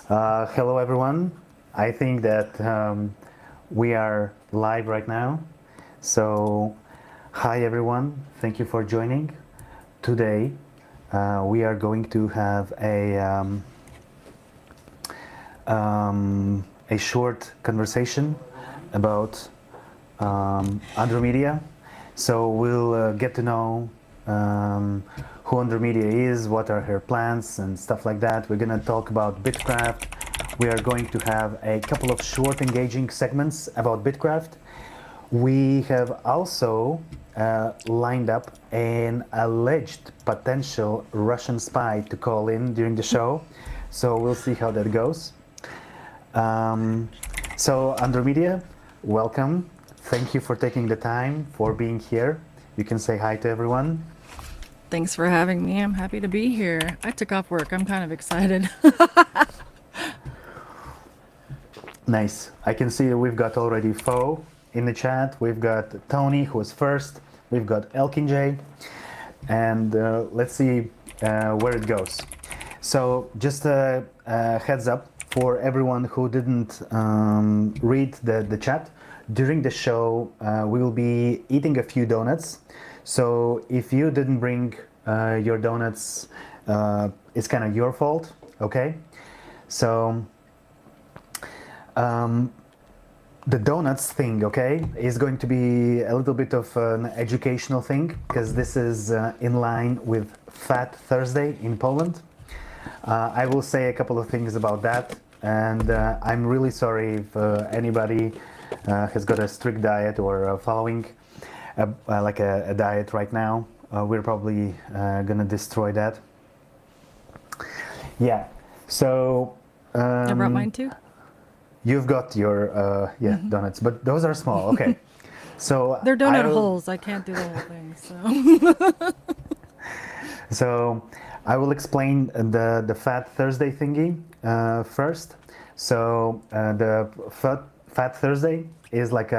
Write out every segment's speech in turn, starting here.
Hello, everyone. I think that we are live right now. So, hi, everyone. Thank you for joining. Today, we are going to have a short conversation about Andromedia. So, we'll get to know who Andromedia is, what are her plans, and stuff like that. We're going to talk about Bitcraft. We are going to have a couple of short, engaging segments about Bitcraft. We have also lined up an alleged potential Russian spy to call in during the show. So we'll see how that goes. So Andromedia, welcome. Thank you for taking the time for being here. You can say hi to everyone. Thanks for having me. I'm happy to be here. I took off work. I'm kind of excited. Nice. I can see that we've got already Fo in the chat. We've got Tony, who was first. We've got Elkinjay. And let's see where it goes. So just a heads up for everyone who didn't read the chat. During the show, we will be eating a few donuts. So if you didn't bring your donuts, it's kind of your fault, okay? So the donuts thing, okay, is going to be a little bit of an educational thing because this is in line with Fat Thursday in Poland. I will say a couple of things about that, and I'm really sorry if anybody has got a strict diet or following like a diet right now. We're probably gonna destroy that. Yeah, so I brought mine too. you've got your donuts, but those are small. Okay, so They're donut I'll- holes. I can't do the whole thing. So So I will explain the Fat Thursday thingy first. So the Fat Thursday is like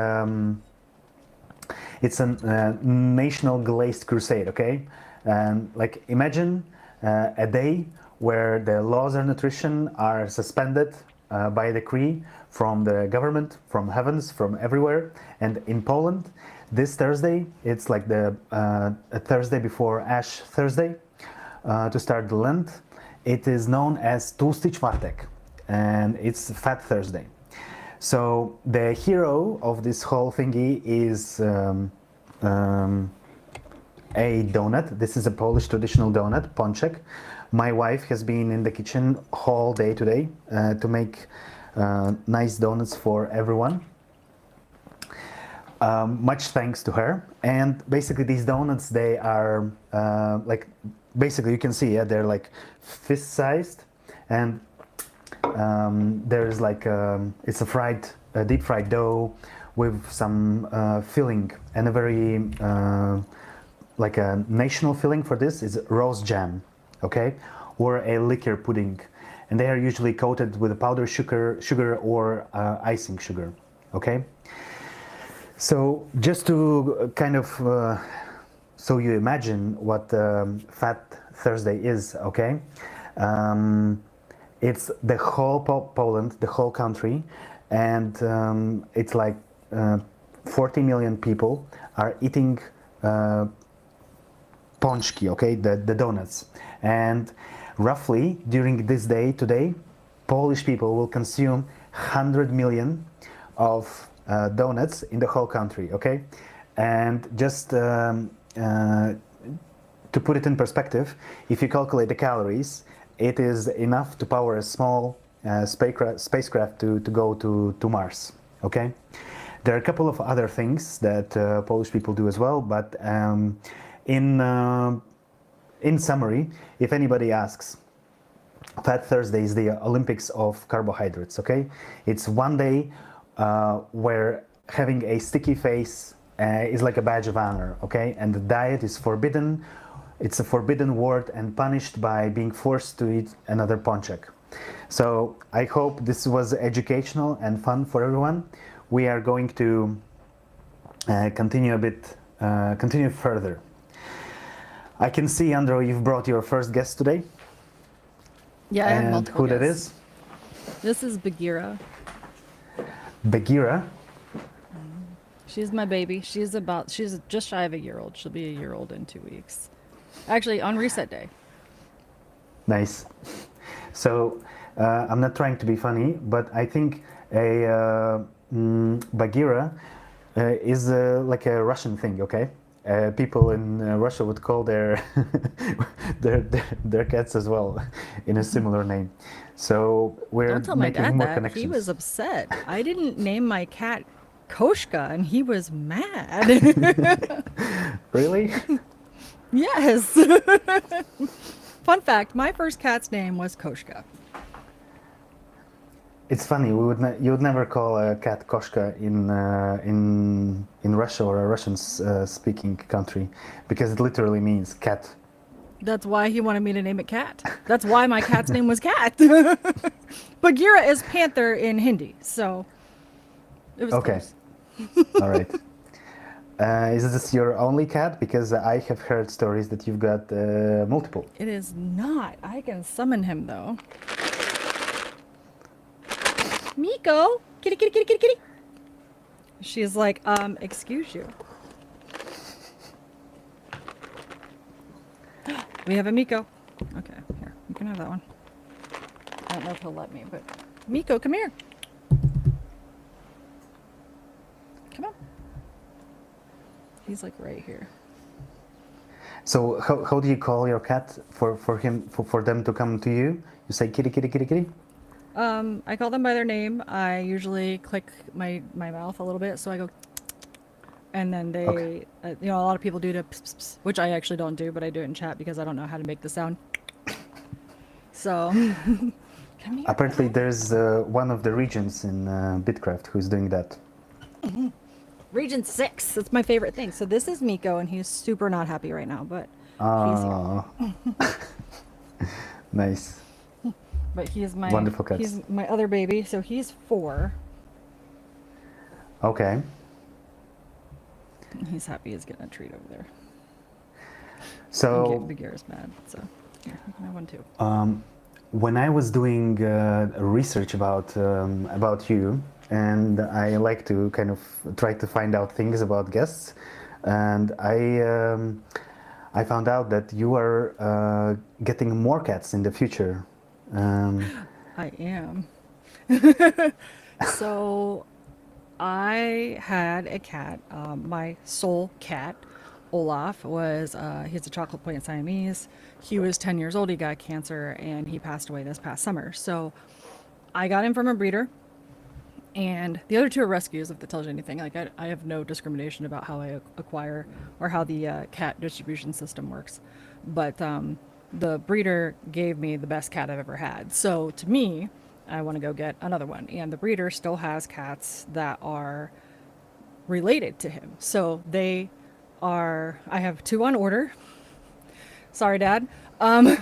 it's a national glazed crusade, okay? And like imagine a day where the laws of nutrition are suspended by decree from the government, from heavens, from everywhere. And in Poland, this Thursday, it's like the a Thursday before Ash Thursday to start the Lent. It is known as Tłusty Czwartek, and it's Fat Thursday. So the hero of this whole thingy is a donut. This is a Polish traditional donut, pączek. My wife has been in the kitchen all day today to make nice donuts for everyone. Much thanks to her. And basically these donuts, they are like, basically you can see, yeah, they're like fist sized, and there's like it's a deep fried dough with some filling, and a very like a national filling for this is rose jam, okay, or a liquor pudding, and they are usually coated with powdered sugar or icing sugar, okay. So just to kind of so you imagine what Fat Thursday is, okay. It's the whole Poland, the whole country, and it's like 40 million people are eating pączki, okay, the donuts. And roughly during this day today, Polish people will consume 100 million of donuts in the whole country, okay. And just to put it in perspective, if you calculate the calories, it is enough to power a small spacecraft to go to Mars, okay? There are a couple of other things that Polish people do as well, but in summary, if anybody asks, Fat Thursday is the Olympics of carbohydrates, okay? It's one day where having a sticky face is like a badge of honor, okay? And the diet is forbidden. It's a forbidden word and punished by being forced to eat another pączek. So I hope this was educational and fun for everyone. We are going to continue further. I can see, Andro, you've brought your first guest today. yeah, I have And multiple who that guests. is? This is Bagheera. Bagheera. She's my baby. She's just shy of a year old. She'll be a year old in 2 weeks. Actually, on reset day. Nice. So I'm not trying to be funny, but I think Bagheera is like a Russian thing. Okay, people in Russia would call their, their cats as well in a similar name. So we're Don't tell my making dad more that. connections. He was upset. I didn't name my cat Koshka, and he was mad. Really? Yes. Fun fact, my first cat's name was Koshka. It's funny. You would never call a cat Koshka in Russia or a Russian speaking country, because it literally means cat. That's why he wanted me to name it Cat. That's why my cat's name was Cat. Bagheera is panther in Hindi, so it was Okay. close. All right. Is this your only cat? Because I have heard stories that you've got multiple. It is not. I can summon him though. Miko, kitty, kitty, kitty, kitty, kitty. She's like, excuse you. We have a Miko. Okay, here, you can have that one. I don't know if he'll let me, but Miko, come here. Come on. He's like right here. So how do you call your cat for them to come to you? You say kitty, kitty, kitty, kitty? I call them by their name. I usually click my mouth a little bit, so I go, and then they, Okay. you know, a lot of people do to, pss, pss, pss, which I actually don't do, but I do it in chat because I don't know how to make the sound. So, come here. Apparently, there's one of the regions in Bitcraft who's doing that. Region 6. That's my favorite thing. So this is Miko, and he's super not happy right now, but he's here. Oh, nice. But he's my Wonderful cats. he's my other baby, so he's 4. Okay. And he's happy he's getting a treat over there. So Bagheera's mad, so here, you can have one too. when I was doing research about you, and I like to kind of try to find out things about guests, and I found out that you are getting more cats in the future. I am. So I had a cat. My soul cat, Olaf, was he's a chocolate point Siamese. He was 10 years old. He got cancer and he passed away this past summer. So I got him from a breeder. And the other 2 are rescues, if that tells you anything. Like I have no discrimination about how I acquire or how the cat distribution system works. But the breeder gave me the best cat I've ever had. So to me, I want to go get another one. And the breeder still has cats that are related to him. So they are, I have 2 on order. Sorry, Dad. I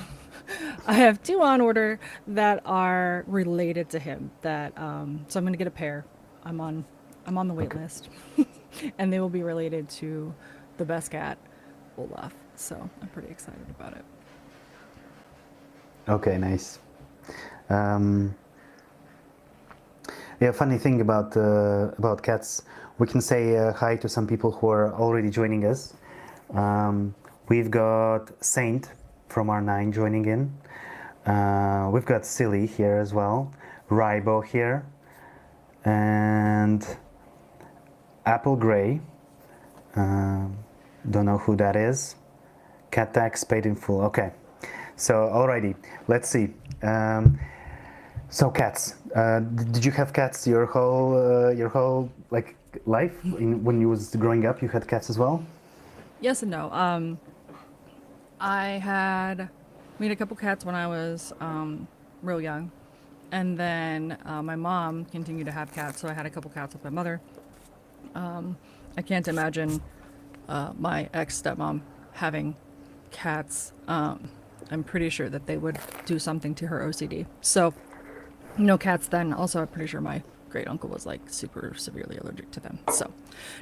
have 2 on order that are related to him. That so I'm going to get a pair. I'm on the wait list, and they will be related to the best cat, Olaf. So I'm pretty excited about it. Okay, nice. Yeah, funny thing about cats, we can say hi to some people who are already joining us. We've got Saint from R9 joining in. We've got Silly here as well, Rybo here, and Apple Gray. Don't know who that is. Cat Tax paid in full. Okay, so alrighty, let's see. So cats. Did you have cats your whole like life? When you was growing up, you had cats as well? Yes and no. We had a couple cats when I was real young, and then my mom continued to have cats, so I had a couple cats with my mother. I can't imagine my ex-stepmom having cats. I'm pretty sure that they would do something to her OCD. So no cats then. Also, I'm pretty sure my great uncle was like super severely allergic to them. So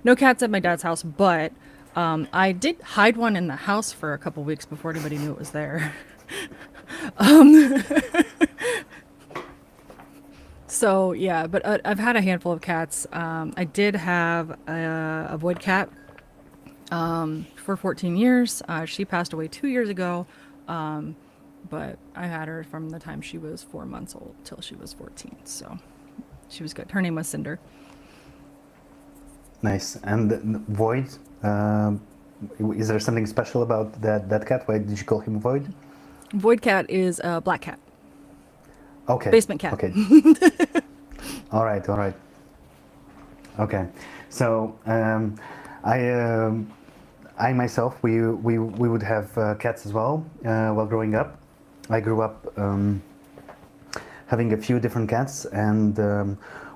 no cats at my dad's house, but I did hide one in the house for a couple weeks before anybody knew it was there. So yeah, but I've had a handful of cats. I did have a void cat for 14 years. She passed away 2 years ago, but I had her from the time she was 4 months old till she was 14. So she was good. Her name was Cinder. Nice. And Void, is there something special about that cat? Why did you call him Void? Void cat is a black cat, Okay. basement cat. Okay. All right. All right. Okay. So I myself, we would have cats as well while growing up. I grew up having a few different cats, and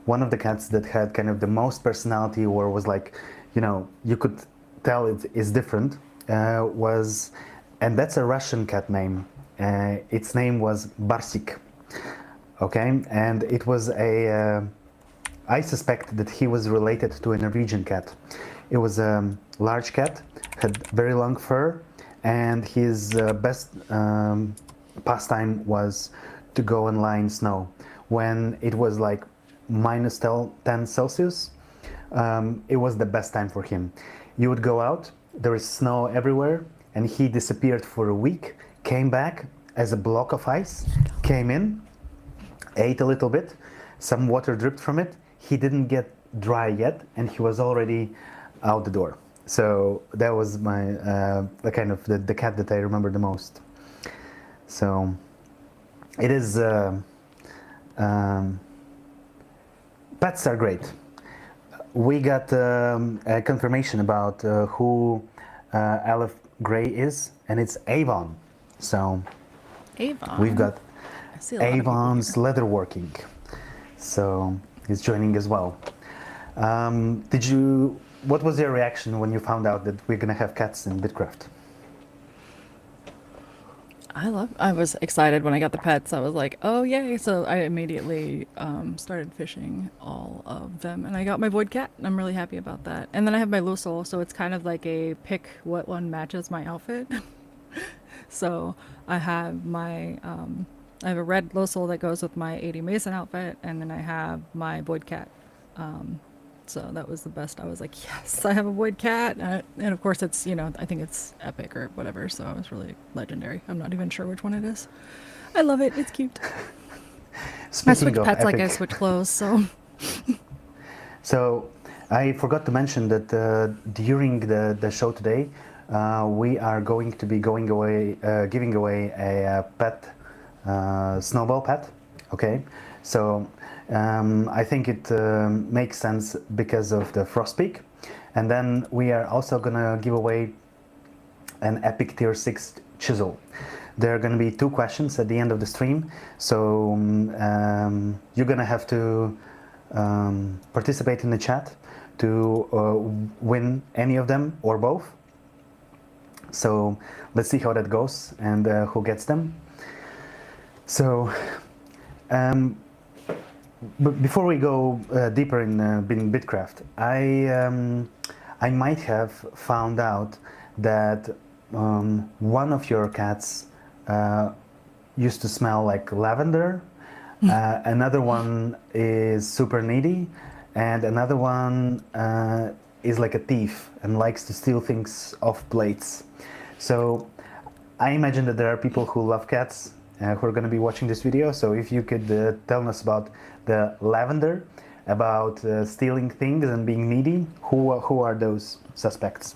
one of the cats that had kind of the most personality, or was like, you could tell it is different, was, and that's a Russian cat name. Its name was Barsik. Okay, and it was I suspect that he was related to a Norwegian cat. It was a large cat, had very long fur, and his best pastime was to go and lie in snow. When it was like minus 10 Celsius, it was the best time for him. You would go out, there is snow everywhere, and he disappeared for a week, came back as a block of ice, came in, ate a little bit, some water dripped from it. He didn't get dry yet, and he was already out the door. So that was my the kind of the cat that I remember the most. So it is pets are great. We got a confirmation about who Aleph Gray is, and it's Avon. So Avon. we've got I see a lot of people Avon's here. Leatherworking. So he's joining as well. What was your reaction when you found out that we're gonna have cats in Bitcraft? I was excited when I got the pets. I was like, oh yay. So I immediately started fishing all of them, and I got my void cat, and I'm really happy about that. And then I have my Lucille, so it's kind of like a pick what one matches my outfit. So I have a red Lucille that goes with my 80 Mason outfit, and then I have my void cat. So that was the best. I was like, yes, I have a void cat. And of course, it's, I think it's epic or whatever. So it was really legendary. I'm not even sure which one it is. I love it. It's cute. I Speaking switch of pets like I epic, switch clothes. So so I forgot to mention that during the show today, we are going to be giving away a pet, Snowball pet. Okay, so I think it makes sense because of the frost peak, and then we are also gonna give away an epic tier 6 chisel. There are gonna be 2 questions at the end of the stream, so you're gonna have to participate in the chat to win any of them or both. So let's see how that goes and who gets them. So but before we go deeper in Bitcraft, I might have found out that one of your cats used to smell like lavender, another one is super needy, and another one is like a thief and likes to steal things off plates. So I imagine that there are people who love cats who are going to be watching this video. So if you could tell us about the lavender, about stealing things and being needy, who are those suspects?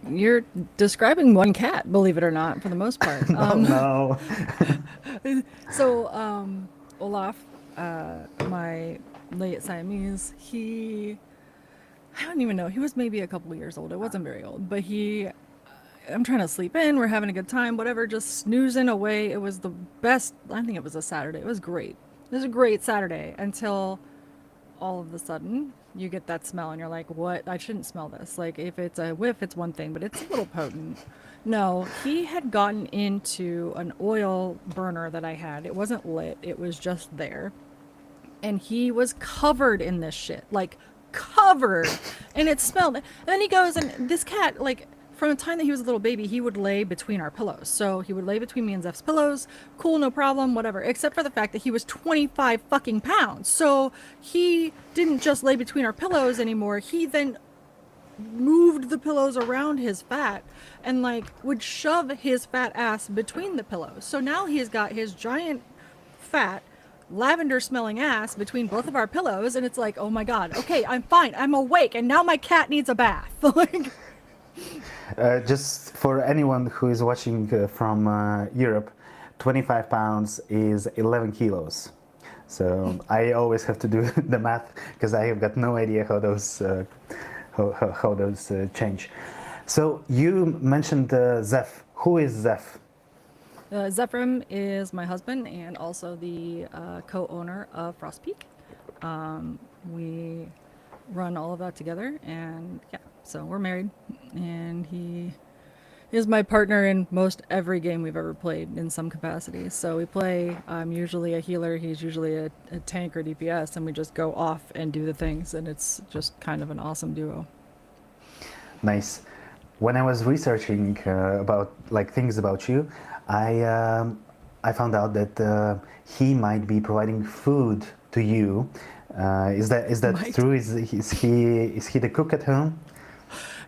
you're describing one cat, believe it or not, for the most part. Oh no. So, Olaf, my late Siamese, I don't even know, he was maybe a couple of years old. It wasn't very old, but I'm trying to sleep in, we're having a good time, whatever, just snoozing away. It was the best, I think it was a Saturday. It was great. It was a great Saturday until all of a sudden you get that smell and you're like, what? I shouldn't smell this. Like, if it's a whiff, it's one thing, but it's a little potent. No, he had gotten into an oil burner that I had. It wasn't lit, it was just there. And he was covered in this shit, like covered. And it smelled. And then he goes, and this cat, like, from the time that he was a little baby, he would lay between our pillows. So he would lay between me and Zeph's pillows. Cool, no problem, whatever. Except for the fact that he was 25 fucking pounds. So he didn't just lay between our pillows anymore. He then moved the pillows around his fat and like would shove his fat ass between the pillows. So now he's got his giant fat lavender smelling ass between both of our pillows, and it's like, oh my god, okay, I'm fine, I'm awake, and now my cat needs a bath. Like, just for anyone who is watching from Europe, 25 pounds is 11 kilos. So I always have to do the math because I have got no idea how those change. So you mentioned Zeph. Who is Zeph? Zephram is my husband and also the co-owner of Frost Peak. We run all of that together, and yeah, so we're married, and he is my partner in most every game we've ever played in some capacity. So we play, I'm usually a healer, he's usually a tank or DPS, and we just go off and do the things, and it's just kind of an awesome duo. Nice. When I was researching about like things about you, I found out that he might be providing food to you. Is that Might. true? Is he the cook at home?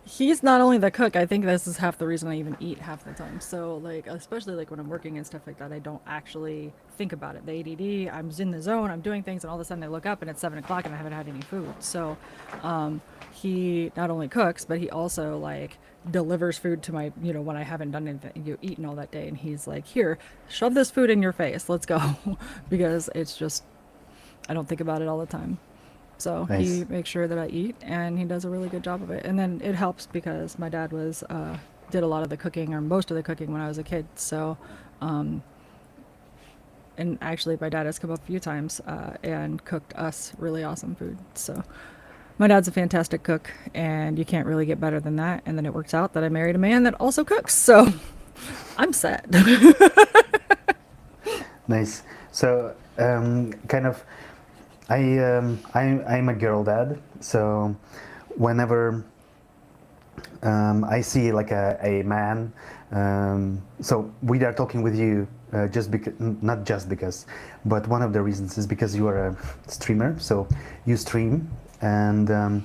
He's not only the cook, I think this is half the reason I even eat half the time. So like, especially like when I'm working and stuff like that, I don't actually think about it. The ADD, I'm in the zone, I'm doing things, and all of a sudden I look up and it's 7 o'clock and I haven't had any food. So he not only cooks, but he also like delivers food to my, when I haven't done anything, eaten all that day, and he's like, here, shove this food in your face, let's go. Because it's just, I don't think about it all the time. So Nice. he makes sure that I eat, and he does a really good job of it. And then it helps because my dad did a lot of the cooking, or most of the cooking, when I was a kid. So, and actually my dad has come up a few times and cooked us really awesome food. So my dad's a fantastic cook, and you can't really get better than that. And then it works out that I married a man that also cooks. So I'm set. Nice. So kind of, I'm a girl dad. So whenever I see like a man, so we are talking with you just because, not just because, but one of the reasons is because you are a streamer. So you stream, and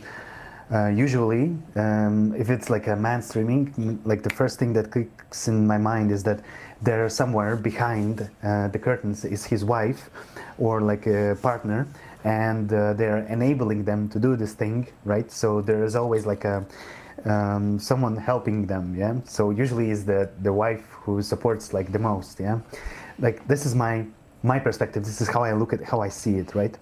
usually if it's like a man streaming, like the first thing that clicks in my mind is that there somewhere behind the curtains is his wife or like a partner, and they're enabling them to do this thing, right? So there is always like a someone helping them, yeah. So usually is the wife who supports like the most, yeah. Like this is my perspective. This is how I look at, how I see it, right?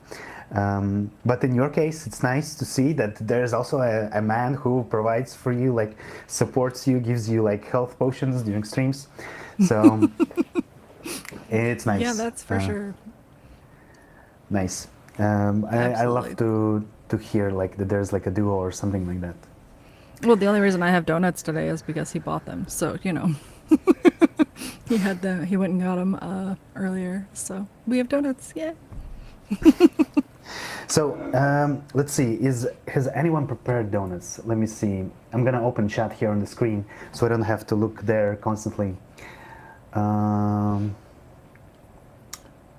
But in your case, it's nice to see that there's also a man who provides for you, like supports you, gives you like health potions during streams. So it's nice. Yeah, that's for sure. Nice. I love to hear like that there's like a duo or something like that. Well, the only reason I have donuts today is because he bought them. So, he had them. He went and got them earlier. So we have donuts. Yeah. So let's see. Has anyone prepared donuts? Let me see. I'm gonna open chat here on the screen so I don't have to look there constantly.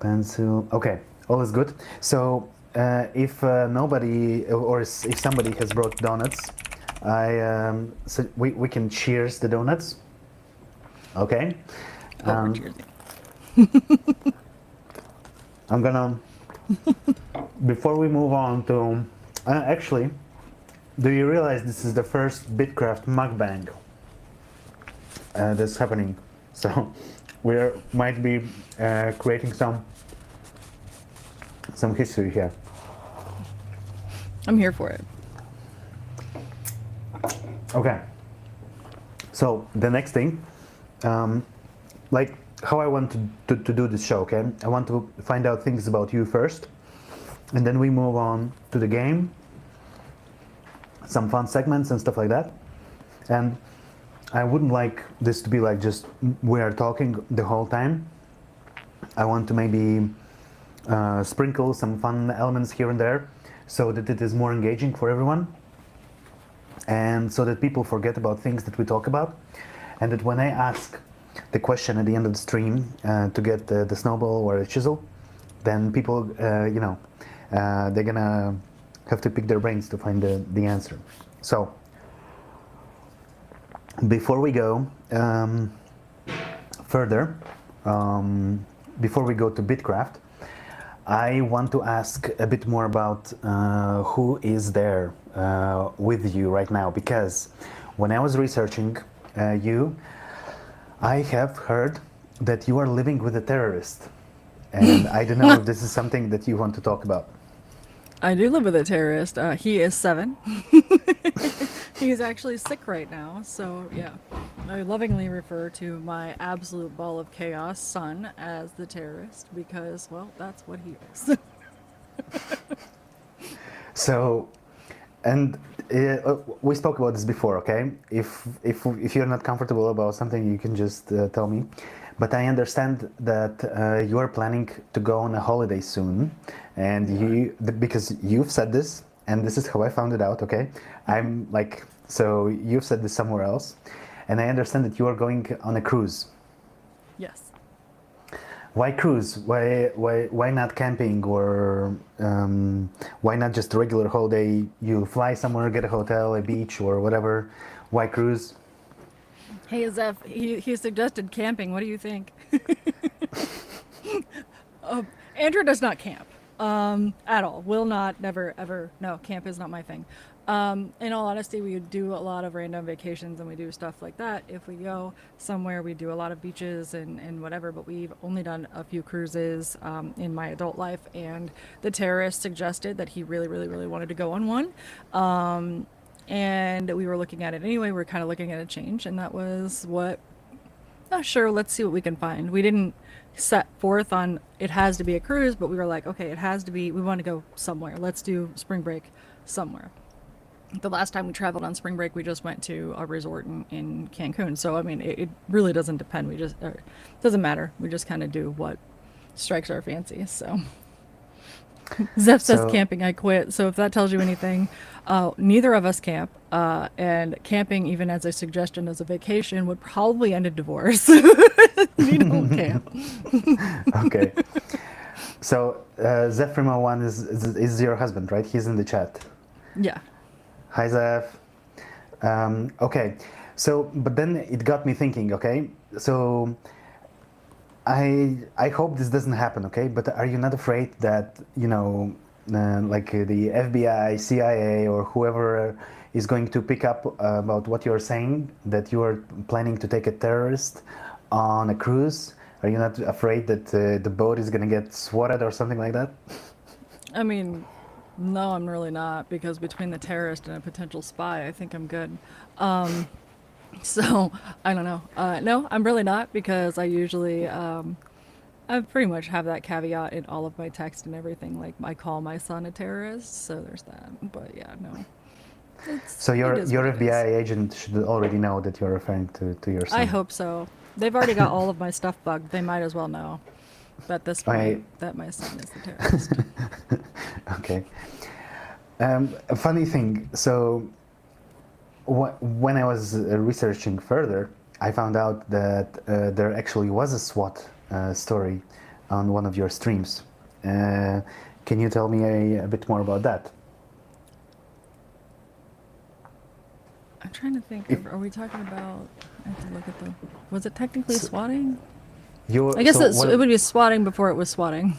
Pencil. Okay, all is good. So if nobody or if somebody has brought donuts, so we can cheers the donuts. Okay. We're cheersing. I'm gonna. Before we move on to, actually, do you realize this is the first Bitcraft mukbang that's happening? So we might be creating some history here. I'm here for it. Okay. So the next thing, like how I want to do this show, okay? I want to find out things about you first, and then we move on to the game, some fun segments and stuff like that. And I wouldn't like this to be like just we are talking the whole time. I want to maybe sprinkle some fun elements here and there so that it is more engaging for everyone. and so that people forget about things that we talk about, and that when I ask the question at the end of the stream to get the snowball or the chisel, then people, they're gonna have to pick their brains to find the answer. So before we go further, before we go to Bitcraft, I want to ask a bit more about who is there with you right now, because when I was researching you, I have heard that you are living with a terrorist, and I don't know if this is something that you want to talk about. I do live with a terrorist. He is 7. He's actually sick right now, so yeah. I lovingly refer to my absolute ball of chaos son as the terrorist because, well, that's what he is. So, and we spoke about this before, okay? If you're not comfortable about something, you can just tell me. But I understand that you are planning to go on a holiday soon, and because you've said this, and this is how I found it out, okay? I'm like, so you've said this somewhere else, and I understand that you are going on a cruise. Yes. Why cruise? Why not camping, or why not just a regular holiday? You fly somewhere, get a hotel, a beach, or whatever. Why cruise? Hey, Zeph, he suggested camping. What do you think? Andrew does not camp at all. Will not, never, ever. No, camp is not my thing. In all honesty, we do a lot of random vacations and we do stuff like that. If we go somewhere, we do a lot of beaches and whatever, but we've only done a few cruises in my adult life. And the terrorist suggested that he really, really, really wanted to go on one. And we were looking at it anyway. We are kind of looking at a change, and that was what. Oh, sure, let's see what we can find. We didn't set forth on it has to be a cruise, but we were like, okay, it has to be. We want to go somewhere. Let's do spring break somewhere. The last time we traveled on spring break, we just went to a resort in Cancun. So I mean, it really doesn't depend. It doesn't matter. We just kind of do what strikes our fancy. So. Zeph says camping, I quit. So if that tells you anything, neither of us camp. And camping, even as a suggestion as a vacation, would probably end in divorce. We don't camp. Okay. So Zephrimo1 is your husband, right? He's in the chat. Yeah. Hi, Zeph. Okay. So, but then it got me thinking, okay? So I hope this doesn't happen, okay? But are you not afraid that, like the FBI, CIA, or whoever is going to pick up about what you're saying, that you are planning to take a terrorist on a cruise? Are you not afraid that the boat is going to get swatted or something like that? I mean, no, I'm really not, because between the terrorist and a potential spy, I think I'm good. So I don't know. No, I'm really not, because I usually I pretty much have that caveat in all of my text and everything. Like I call my son a terrorist, so there's that. But yeah, no. So your FBI agent should already know that you're referring to your son. I hope so. They've already got all of my stuff bugged. They might as well know at this point that my son is the terrorist. Okay. A funny thing. So when I was researching further, I found out that there actually was a SWAT story on one of your streams. Can you tell me a bit more about that? I'm trying to think. Are we talking about? I have to look at the. Was it technically swatting? I guess it would be swatting before it was swatting.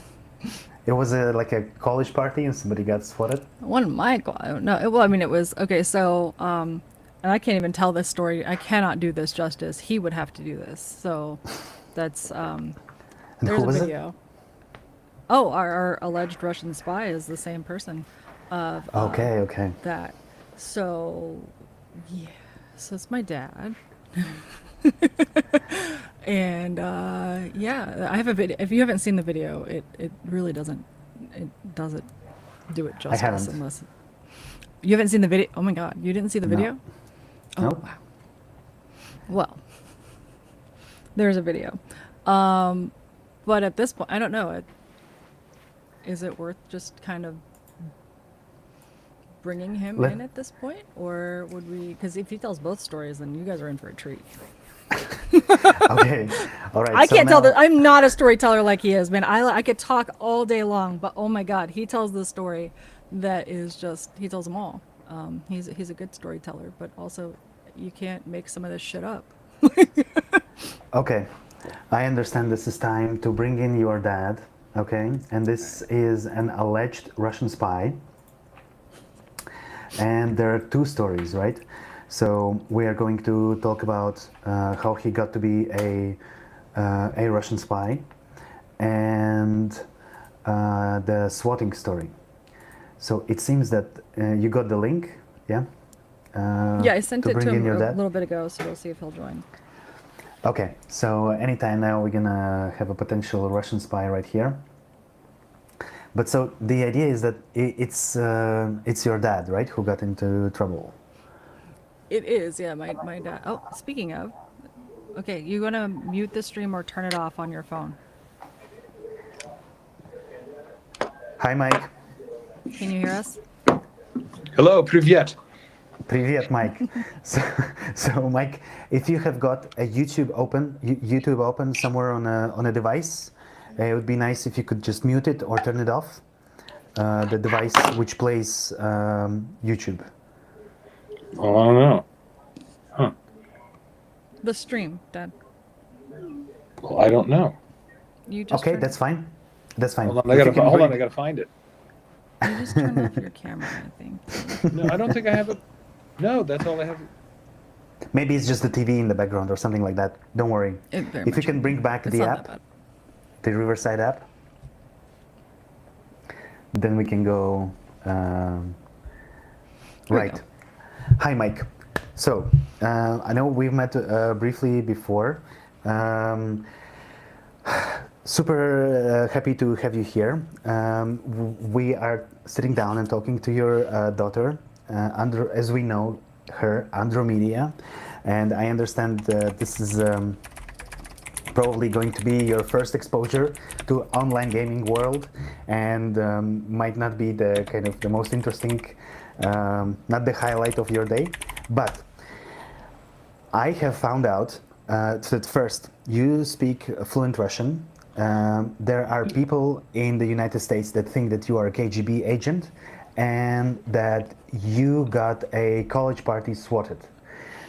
It was like a college party and somebody got swatted? One of my no. Well, I mean, it was okay. So, and I can't even tell this story. I cannot do this justice. He would have to do this. So, that's there's a video. Oh, our alleged Russian spy is the same person. Okay. That. So, yeah. So it's my dad. And yeah, I have a video. If you haven't seen the video, it really doesn't do it justice. I haven't. Unless you haven't seen the video. Oh my God, you didn't see the video? No. Oh Nope. wow. Well, there's a video. But at this point, I don't know. Is it worth just kind of bringing him Let- in at this point, or would we? Because if he tells both stories, then you guys are in for a treat. Okay, all right. I so can't tell now- that. I'm not a storyteller like he is, man. I could talk all day long, but oh my god, he tells the story that is just he tells them all. He's a good storyteller, but also you can't make some of this shit up. Okay, I understand this is time to bring in your dad, okay? And this is an alleged Russian spy. And there are two stories, right? So we are going to talk about how he got to be a Russian spy and the swatting story. So it seems that you got the link, yeah? Yeah, I sent it bring to in him your a dad? little bit ago, so we'll see if he'll join. Okay, so anytime now we're gonna have a potential Russian spy right here. But so the idea is that it's your dad, right, who got into trouble. It is, yeah. My dad. Oh, speaking of, okay, you gonna mute the stream or turn it off on your phone? Hi, Mike. Can you hear us? Hello, привет. Привет, Mike. So Mike, if you have got a YouTube open somewhere on a device, it would be nice if you could just mute it or turn it off. The device which plays YouTube. Oh, I don't know. Huh. The stream, Dad. Well, I don't know. You just Okay, turn- that's fine. That's fine. Hold on, I If you gotta can hold on. bring- I gotta find it. You just turned off your camera, I think. No, I don't think I have it. No, that's all I have. Maybe it's just the TV in the background or something like that. Don't worry. It very If you much can could bring be. back It's the not app, that bad. the Riverside app, then we can go. Here we Right. go. Hi, Mike. So I know we've met briefly before. Super happy to have you here. We are sitting down and talking to your daughter, as we know her, Andromedia, and I understand this is probably going to be your first exposure to online gaming world, and might not be the kind of the most interesting, not the highlight of your day, but I have found out that first, you speak fluent Russian. There are people in the United States that think that you are a KGB agent and that you got a college party swatted.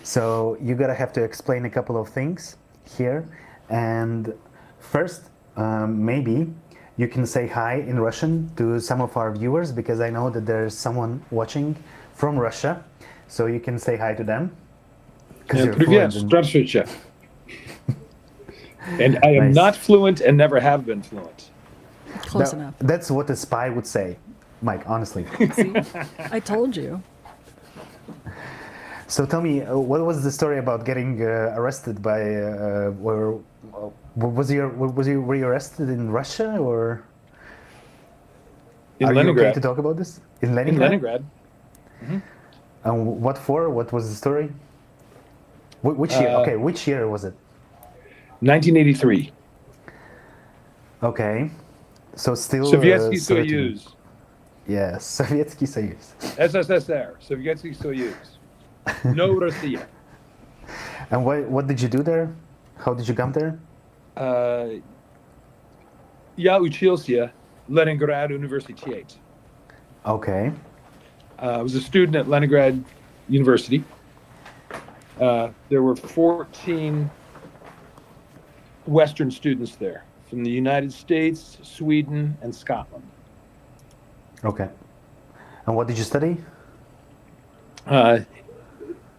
So you gotta have to explain a couple of things here. And first, maybe you can say hi in Russian to some of our viewers, because I know that there's someone watching from Russia. So you can say hi to them. 'Cause you're Привет, fluent in- здравствуйте. And I am Nice. not fluent and never have been fluent. Close That- enough. That's what a spy would say, Mike, honestly. See? I told you. So tell me, what was the story about getting arrested by, were you arrested in Russia, or In are you okay Leningrad. to talk about this? In In Leningrad? Leningrad. And what for? What was the story? Which year? Okay, which year was it? 1983. Okay, so still Советский Soviet- Союз. Yes, Советский Союз. СССР. Советский Союз. No Russia. And what did you do there? How did you come there? Я учился в Leningrad Universitet. Okay, I was a student at Leningrad University. There were 14 Western students there from the United States, Sweden, and Scotland. okay. And what did you study?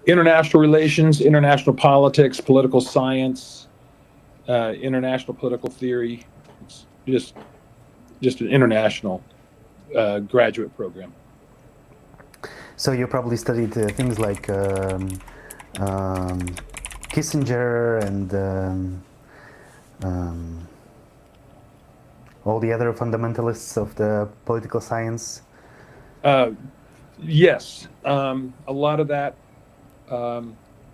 International relations, international politics, political science, international political theory. It's just an international graduate program. So you probably studied things like Kissinger and all the other fundamentalists of the political science. Yes, a lot of that, a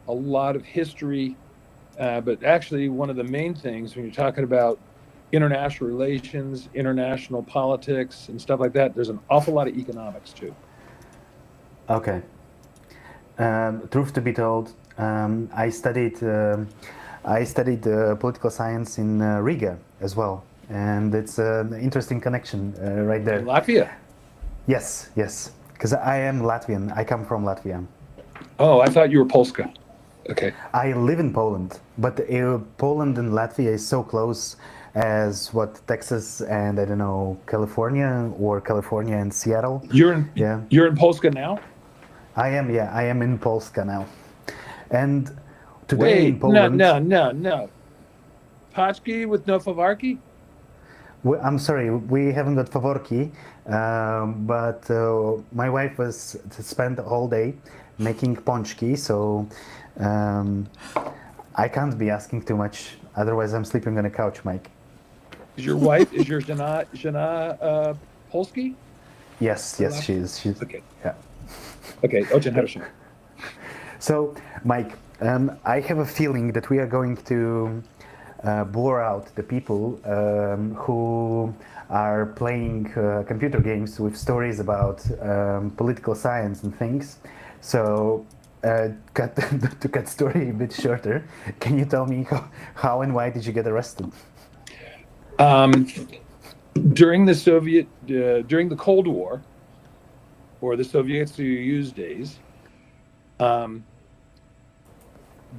lot of history, but actually one of the main things when you're talking about international relations, international politics, and stuff like that, there's an awful lot of economics too. Okay. Truth to be told, I studied political science in Riga as well, and it's an interesting connection right In there. Latvia. Yes, yes, because I am Latvian. I come from Latvia. Oh, I thought you were Polska. Okay. I live in Poland, but Poland and Latvia is so close as what Texas and I don't know California or California and Seattle. You're in Yeah, you're in Polska now? I am. Yeah, I am in Polska now, and today in Wait, no, Poland. no, no, no. Paczki with no fawarki? I'm sorry, we haven't got favorki, but my wife was to spend the whole day making ponchki, so um, I can't be asking too much. Otherwise, I'm sleeping on a couch, Mike. Is your wife, is your Jana Polski? Yes, Or yes, she Latvian? is. She's Okay. yeah. Okay. Очень хорошо. So, Mike, I have a feeling that we are going to bore out the people who are playing computer games with stories about political science and things. So, to cut story a bit shorter, can you tell me how and why did you get arrested? Um, during the Cold War, or the Soviet Soyuz days, um,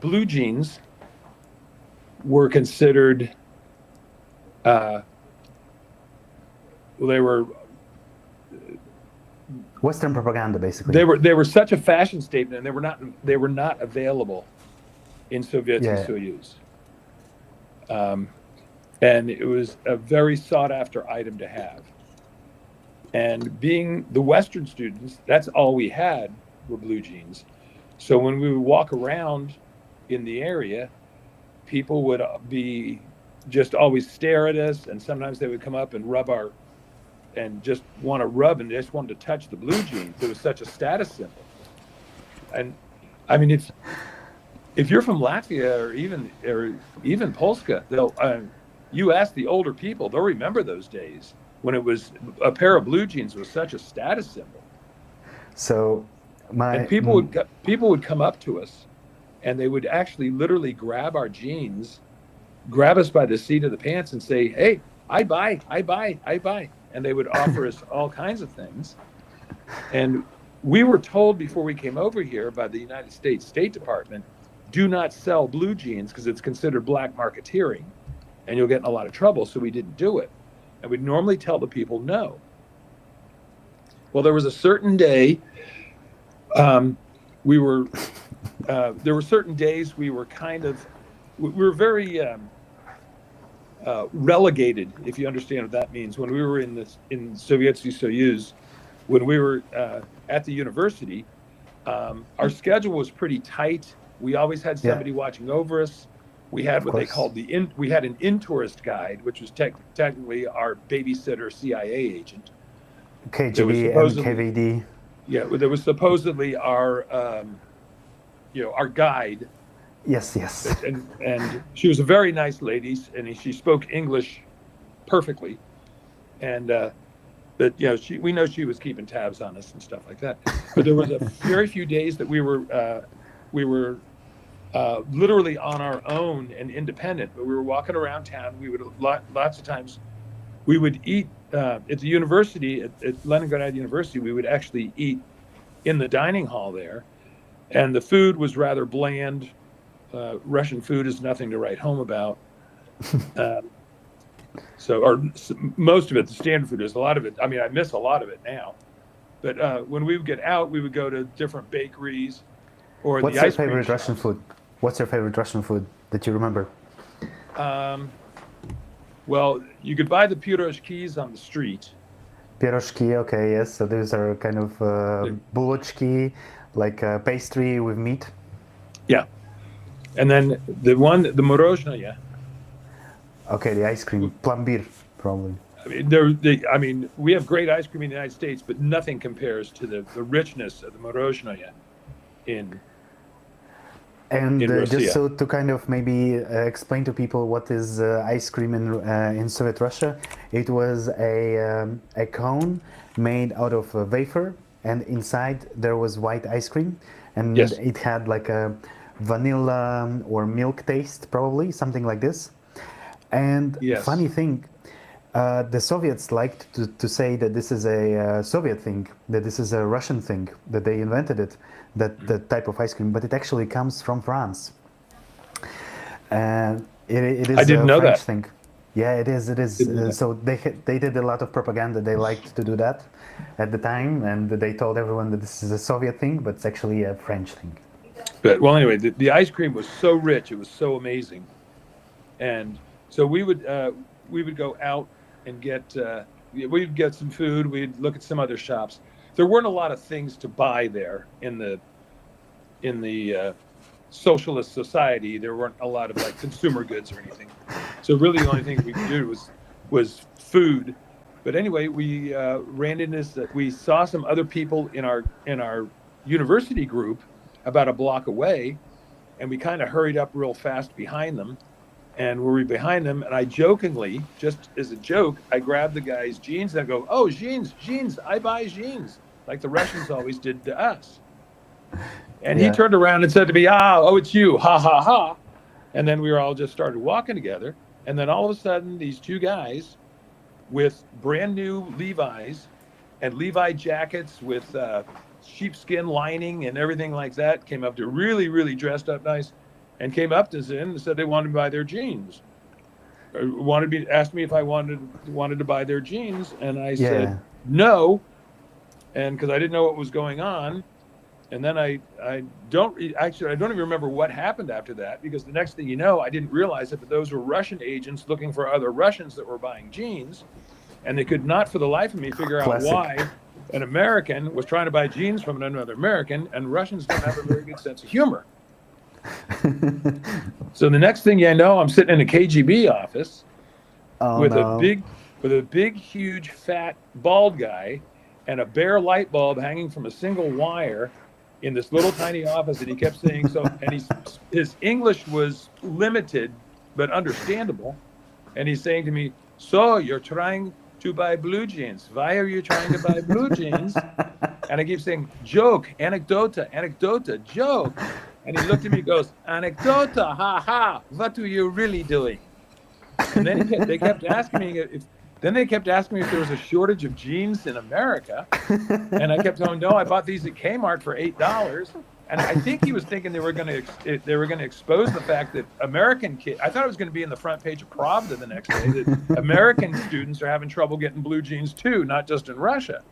blue jeans were considered, well, Western propaganda, basically. they were such a fashion statement, and they were not available in Soviet Yeah. Soyuz. And it was a very sought after item to have. And being the Western students, that's all we had were blue jeans. So when we would walk around in the area, people would be just always stare at us, and sometimes they would come up and just want to rub, and just wanted to touch the blue jeans. It was such a status symbol. And I mean, if you're from Latvia or even Polska, you ask the older people, they'll remember those days when it was a pair of blue jeans was such a status symbol. So, And people would come up to us, and they would actually literally grab our jeans, grab us by the seat of the pants, and say, "Hey, I buy," and they would offer us all kinds of things. And we were told before we came over here by the United States State Department, do not sell blue jeans because it's considered black marketeering and you'll get in a lot of trouble. So we didn't do it. And we'd normally tell the people no. Well, there was a certain day, there were certain days we were very relegated, if you understand what that means. When we were in Soviet Soyuz, when we were at the university, our schedule was pretty tight. We always had somebody watching over us. We had what they called we had an in-tourist guide, which was technically our babysitter CIA agent. KGB and KVD. Yeah, there was supposedly our guide. Yes, yes. And she was a very nice lady, and she spoke English perfectly. And we know she was keeping tabs on us and stuff like that. But there was a very few days that we were literally on our own and independent. But we were walking around town. We would lots of times we would eat at the university at Leningrad University. We would actually eat in the dining hall there, and the food was rather bland. Russian food is nothing to write home about. Most of it, the standard food is. A lot of it, I mean, I miss a lot of it now. But when we would get out, we would go to different bakeries or What's the your ice cream favorite shops. Russian food? What's your favorite Russian food that you remember? Well, you could buy the pirozhkis on the street. Pierogi, okay, yes. So those are kind of bulochki, like pastry with meat. Yeah. And then the morozhnoye. Okay, the ice cream, plambir, probably. I mean, we have great ice cream in the United States, but nothing compares to the richness of the morozhnoye in just Russia. so to kind of maybe explain to people what is ice cream in Soviet Russia, it was a cone made out of a wafer and inside there was white ice cream, and Yes. it had like a vanilla or milk taste, probably something like this. And Yes. funny thing, the Soviets liked to say that this is a Soviet thing, that this is a Russian thing, that they invented it, that the type of ice cream, but it actually comes from France. And it is I didn't a know French that. thing. Yeah, it is. It is. Didn't know that. So they did a lot of propaganda. They liked to do that at the time, and they told everyone that this is a Soviet thing, but it's actually a French thing. But well, anyway, the ice cream was so rich; it was so amazing, and so we would go out and we'd get some food. We'd look at some other shops. There weren't a lot of things to buy there in the socialist society. There weren't a lot of like consumer goods or anything. So really, the only thing we could do was food. But anyway, we ran into this. We saw some other people in our university group about a block away, and we kind of hurried up real fast behind them. And we were behind them, and I jokingly, just as a joke, I grabbed the guy's jeans and I go, "Oh, jeans, I buy jeans," like the Russians always did to us. And he Yeah. turned around and said to me, "Oh, it's you, ha ha ha." And then we all just started walking together. And then all of a sudden, these two guys with brand new Levi's and Levi jackets with sheepskin lining and everything like that came up to really, really dressed up nice, and came up to us and said they wanted to buy their jeans. Asked me if I wanted to buy their jeans, and I Yeah. said no, and because I didn't know what was going on. And then I don't even remember what happened after that, because the next thing you know, I didn't realize it, but those were Russian agents looking for other Russians that were buying jeans, and they could not for the life of me figure out Classic. why an American was trying to buy jeans from another American, and Russians don't have a very good sense of humor. So the next thing you know, I'm sitting in a KGB office Oh with no. a big, huge, fat, bald guy and a bare light bulb hanging from a single wire in this little tiny office. And he kept saying so, and his English was limited but understandable. And he's saying to me, "So you're trying to buy blue jeans. Why are you trying to buy blue jeans?" And I keep saying, "Joke, anecdota, joke." And he looked at me and goes, "Anecdota, ha ha, what are you really doing?" And then they kept asking me if there was a shortage of jeans in America. And I kept telling him, "No, I bought these at Kmart for $8. And I think he was thinking they were going to expose the fact that American kids, I thought it was going to be in the front page of Pravda the next day, that American students are having trouble getting blue jeans too, not just in Russia.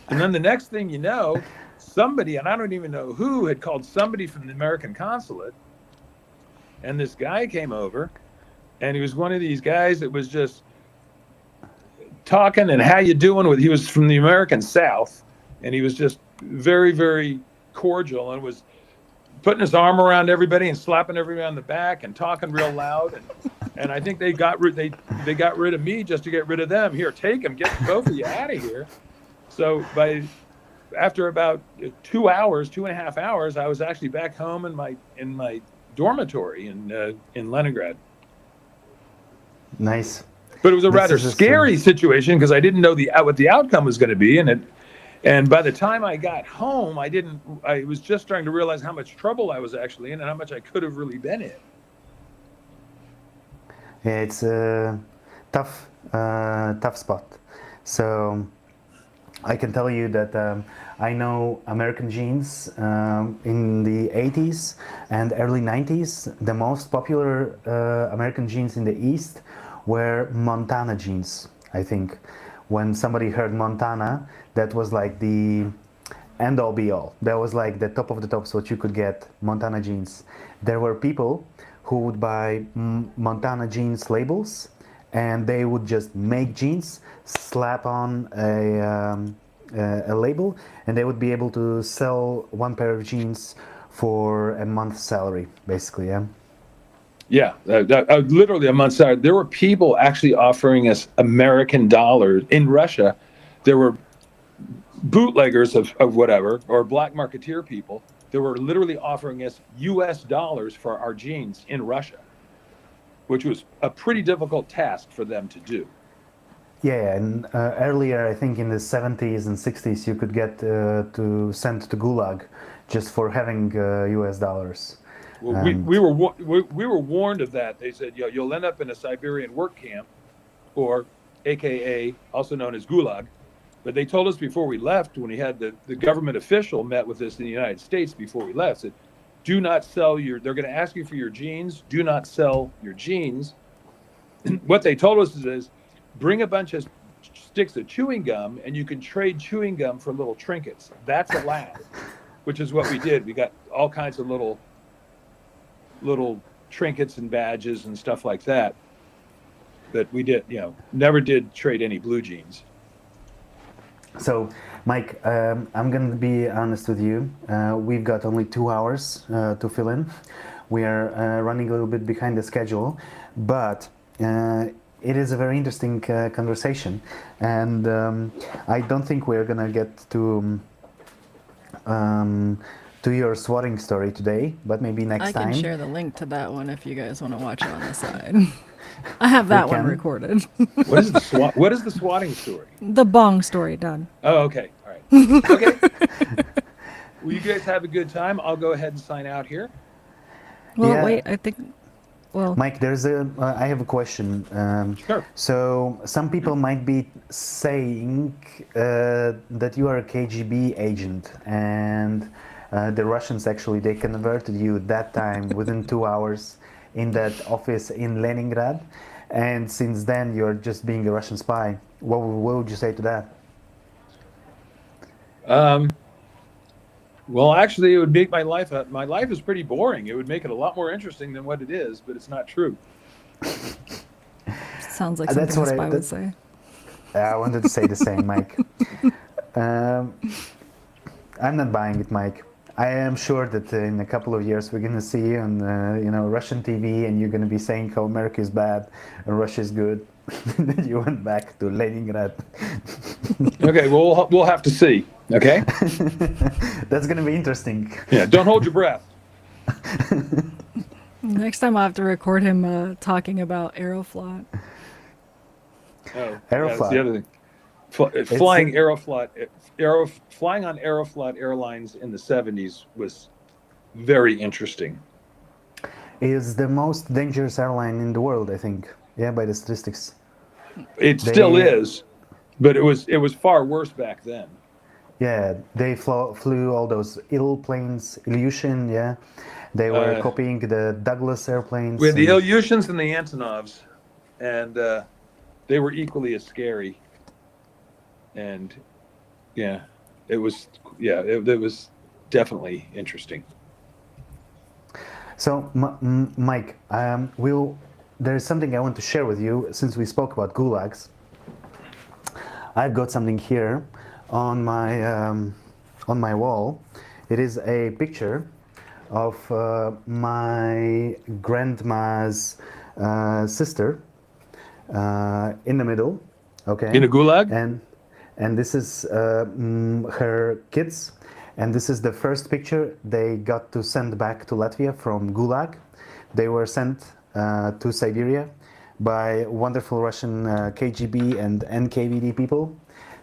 And then the next thing you know, somebody, and I don't even know who, had called somebody from the American consulate. And this guy came over, and he was one of these guys that was just talking and how you doing he was from the American South, and he was just very, very cordial and was putting his arm around everybody and slapping everybody on the back and talking real loud. And I think they got rid of me just to get rid of them. Here, take him, get both of you out of here. So after about 2 hours, 2.5 hours, I was actually back home in my dormitory in Leningrad. Nice. But it was a This rather is just, scary situation because I didn't know what the outcome was going to be, and by the time I got home, I was just starting to realize how much trouble I was actually in and how much I could have really been in. Yeah, it's a tough spot. So I can tell you that I know American jeans in the 80s and early 90s. The most popular American jeans in the East were Montana jeans, I think. When somebody heard Montana, that was like the end all be all. That was like the top of the tops what you could get, Montana jeans. There were people who would buy Montana jeans labels, and they would just make jeans, slap on a label, and they would be able to sell one pair of jeans for a month's salary, basically. Yeah, literally a month's salary. There were people actually offering us American dollars in Russia. There were bootleggers of whatever, or black marketeer people that were literally offering us US dollars for our jeans in Russia, which was a pretty difficult task for them to do. Yeah, and earlier, I think in the 70s and 60s, you could get to send to Gulag just for having US dollars. Well, And we were warned of that. They said, you'll end up in a Siberian work camp, or AKA also known as Gulag. But they told us before we left, when we had the government official met with us in the United States before we left, said, do not sell they're going to ask you for your genes. Do not sell your genes. What they told us is bring a bunch of sticks of chewing gum and you can trade chewing gum for little trinkets. That's allowed, which is what we did. We got all kinds of little trinkets and badges and stuff like that. But we did, never did trade any blue jeans. so, Mike, I'm going to be honest with you. We've got only 2 hours to fill in. We are running a little bit behind the schedule, but it is a very interesting conversation, and I don't think we're going to get to your swatting story today, but maybe next I time. can share the link to that one if you guys want to watch it on the side. I have that one can. recorded. What is the swatting story? The bong story done. Oh, okay. All right. Okay. Well, you guys have a good time. I'll go ahead and sign out here. Well, Yeah. wait, I think. Well, Mike, I have a question. Sure. So some people might be saying that you are a KGB agent, and the Russians actually they converted you that time within 2 hours in that office in Leningrad, and since then you're just being a Russian spy. What would you say to that? Well, actually, it would make my life is pretty boring. It would make it a lot more interesting than what it is, but it's not true. sounds like That's something a what I- spy would say. I wanted to say the same, Mike. I'm not buying it, Mike. I am sure that in a couple of years we're going to see you on Russian TV, and you're going to be saying how America is bad and Russia is good. Then you went back to Leningrad. Okay, well, we'll have to see. Okay. That's going to be interesting. Yeah. Don't hold your breath. Next time I'll have to record him talking about Aeroflot. Oh, Aeroflot. that's the other thing. Flying flying on Aeroflot airlines in the 70s was very interesting. Is the most dangerous airline in the world, I think. Yeah, by the statistics. It still is, but it was far worse back then. Yeah, they flew all those planes, Ilyushin, yeah. They were copying the Douglas airplanes. We had the Ilyushins and the Antonovs, and they were equally as scary. And it was definitely interesting. So, Mike, there's something I want to share with you since we spoke about gulags. I've got something here on my wall. It is a picture of my grandma's sister in the middle. Okay. In a gulag? And this is her kids, and this is the first picture they got to send back to Latvia from Gulag. They were sent to Siberia by wonderful Russian KGB and NKVD people.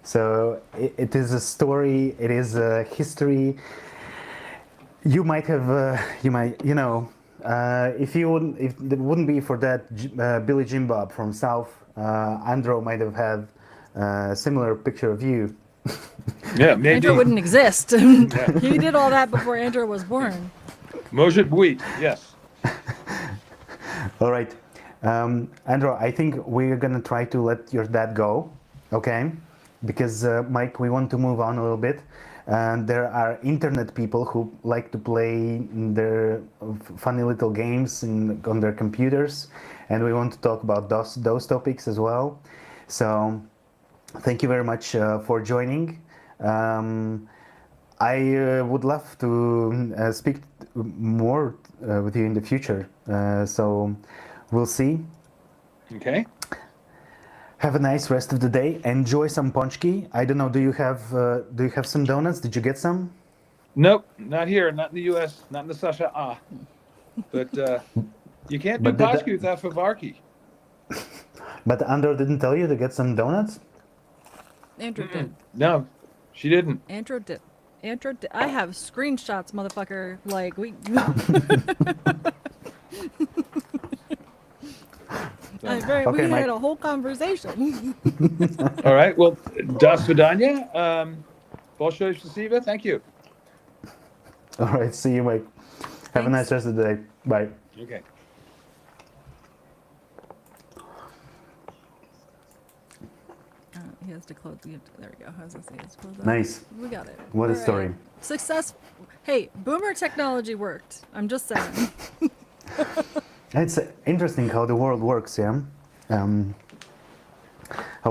So it is a story. It is a history. You might have, if it wouldn't be for that Billy Jim Bob from South, Andro might have had a similar picture of you. Yeah, maybe. Andrew wouldn't exist. He did all that before Andrew was born. Может быть, yes. All right, Andro, I think we're gonna try to let your dad go, okay? Because Mike, we want to move on a little bit. And there are internet people who like to play their funny little games on their computers, and we want to talk about those topics as well. So, thank you very much for joining. I would love to speak more with you in the future. So, we'll see. Okay. Have a nice rest of the day. Enjoy some ponchki. I don't know. Do you have some donuts? Did you get some? Nope, not here, not in the U.S., not in the Sasha. But you can't do But pashki without favarki. But Andrew didn't tell you to get some donuts? Andrew did. No, she didn't. Andrew did. Andrew did. I have screenshots, motherfucker. Like, we. So, We Okay, Mike. had a whole conversation. all right. Well, das Vidania. Большое спасибо. Thank you. All right, see you, Mike. Have a nice rest of the day. Bye. Okay. He has to close. There we go. I was gonna say, let's close that. Nice. We got it. What a All right. story. Success. Hey, boomer technology worked. I'm just saying. It's interesting how the world works, yeah. How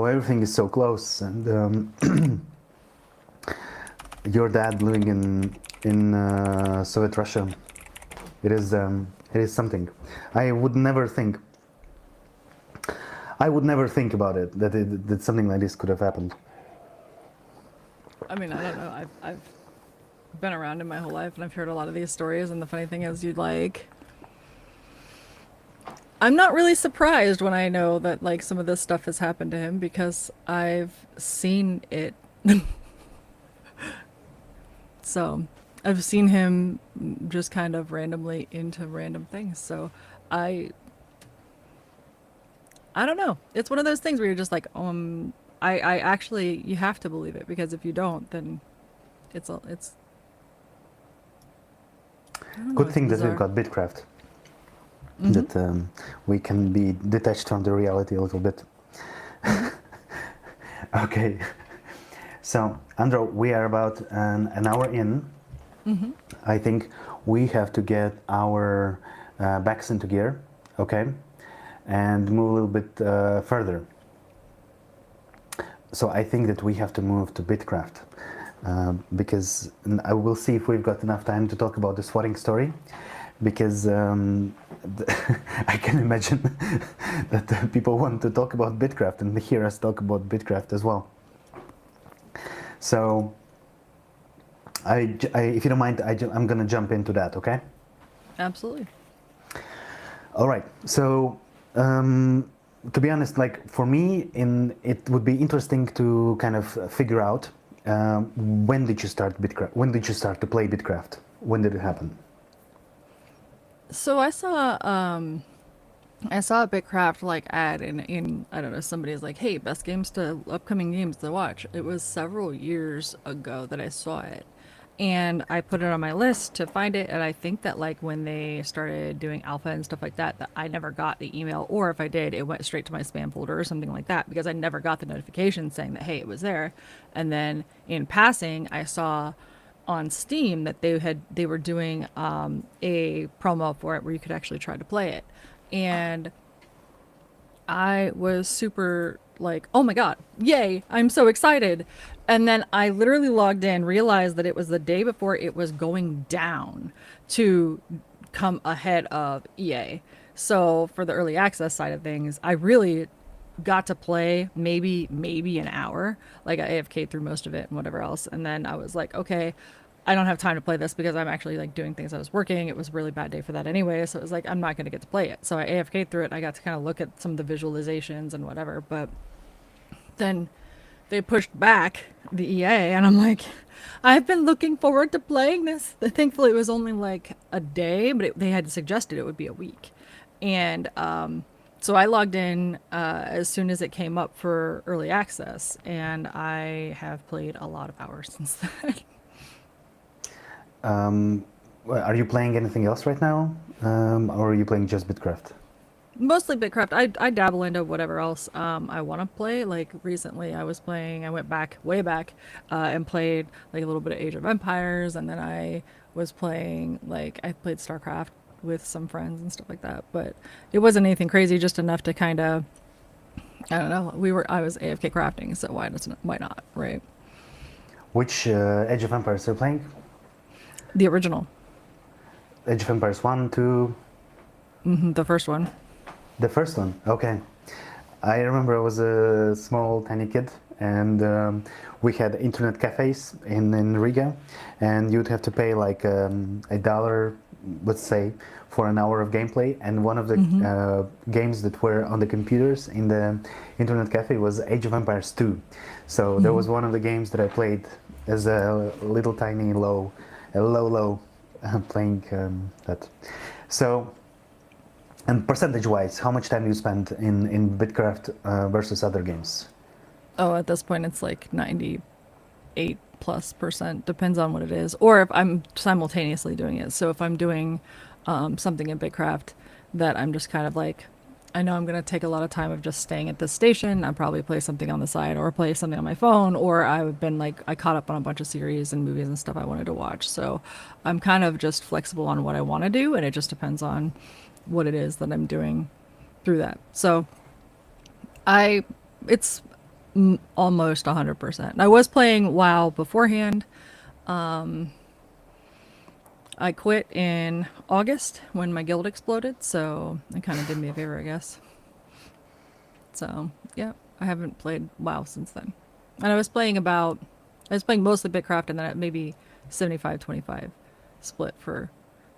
everything is so close, and your dad living in Soviet Russia, it is something. I would never think about it that something like this could have happened. I mean, I don't know. I've been around him my whole life, and I've heard a lot of these stories. And the funny thing is, I'm not really surprised when I know that like some of this stuff has happened to him because I've seen it. So I've seen him just kind of randomly into random things. So I don't know. It's one of those things where you're just like, I actually, you have to believe it, because if you don't, then it's I don't know, Good it's thing that we've bizarre. got Bitcraft. That we can be detached from the reality a little bit. Okay, so Andrew, we are about an hour in. I think we have to get our backs into gear, okay, and move a little bit further. So I think that we have to move to Bitcraft because I will see if we've got enough time to talk about the swatting story. Because I can imagine that people want to talk about Bitcraft and hear us talk about Bitcraft as well. So, if you don't mind, I'm going to jump into that, okay? Absolutely. All right. So, to be honest, like for me, it would be interesting to kind of figure out when did you start Bitcraft? When did you start to play Bitcraft? When did it happen? So I saw a Bitcraft like ad in I don't know, somebody's like, hey, best games to upcoming games to watch. It was several years ago that I saw it, and I put it on my list to find it. And I think that like when they started doing alpha and stuff like that, that I never got the email, or if I did, it went straight to my spam folder or something like that, because I never got the notification saying that, hey, it was there. And then in passing, I saw on Steam that they were doing a promo for it where you could actually try to play it, and I was super like, oh my god, yay, I'm so excited. And then I literally logged in, realized that it was the day before it was going down to come ahead of EA. So for the early access side of things, I really got to play maybe an hour. Like I AFK'd through most of it and whatever else. And then I was like, okay, I don't have time to play this because I'm actually like doing things. I was working. It was a really bad day for that anyway. So it was like, I'm not going to get to play it. So I AFK'd through it. And I got to kind of look at some of the visualizations and whatever. But then they pushed back the EA, and I'm like, I've been looking forward to playing this. Thankfully, it was only like a day, but they had suggested it would be a week. And so I logged in as soon as it came up for early access, and I have played a lot of hours since then. Are you playing anything else right now, or are you playing just Bitcraft? Mostly Bitcraft. I dabble into whatever else I want to play. Like recently, I went back, way back, and played like a little bit of Age of Empires, and then I was playing I played StarCraft with some friends and stuff like that. But it wasn't anything crazy, just enough to kind of, I don't know. I was AFK crafting, so why not, right? Which Age of Empires are you playing? The original. Age of Empires 1, 2? The first one. The first one, okay. I remember I was a small, tiny kid, and we had internet cafes in Riga, and you'd have to pay like $1 let's say, for an hour of gameplay. And one of the games that were on the computers in the internet cafe was Age of Empires 2. So there was one of the games that I played as a little tiny low playing that. So, and percentage-wise, how much time do you spend in Bitcraft versus other games? Oh, at this point, it's like 98+%, depends on what it is, or if I'm simultaneously doing it. So if I'm doing something in Bitcraft that I'm just kind of like, I know I'm going to take a lot of time of just staying at this station, I'll probably play something on the side or play something on my phone, or I've been like, I caught up on a bunch of series and movies and stuff I wanted to watch. So I'm kind of just flexible on what I want to do, and it just depends on what it is that I'm doing through that. So it's almost 100%. I was playing WoW beforehand. I quit in August when my guild exploded, so it kind of did me a favor, I guess. So, yeah, I haven't played WoW since then. And I was playing mostly Bitcraft, and then maybe 75-25 split for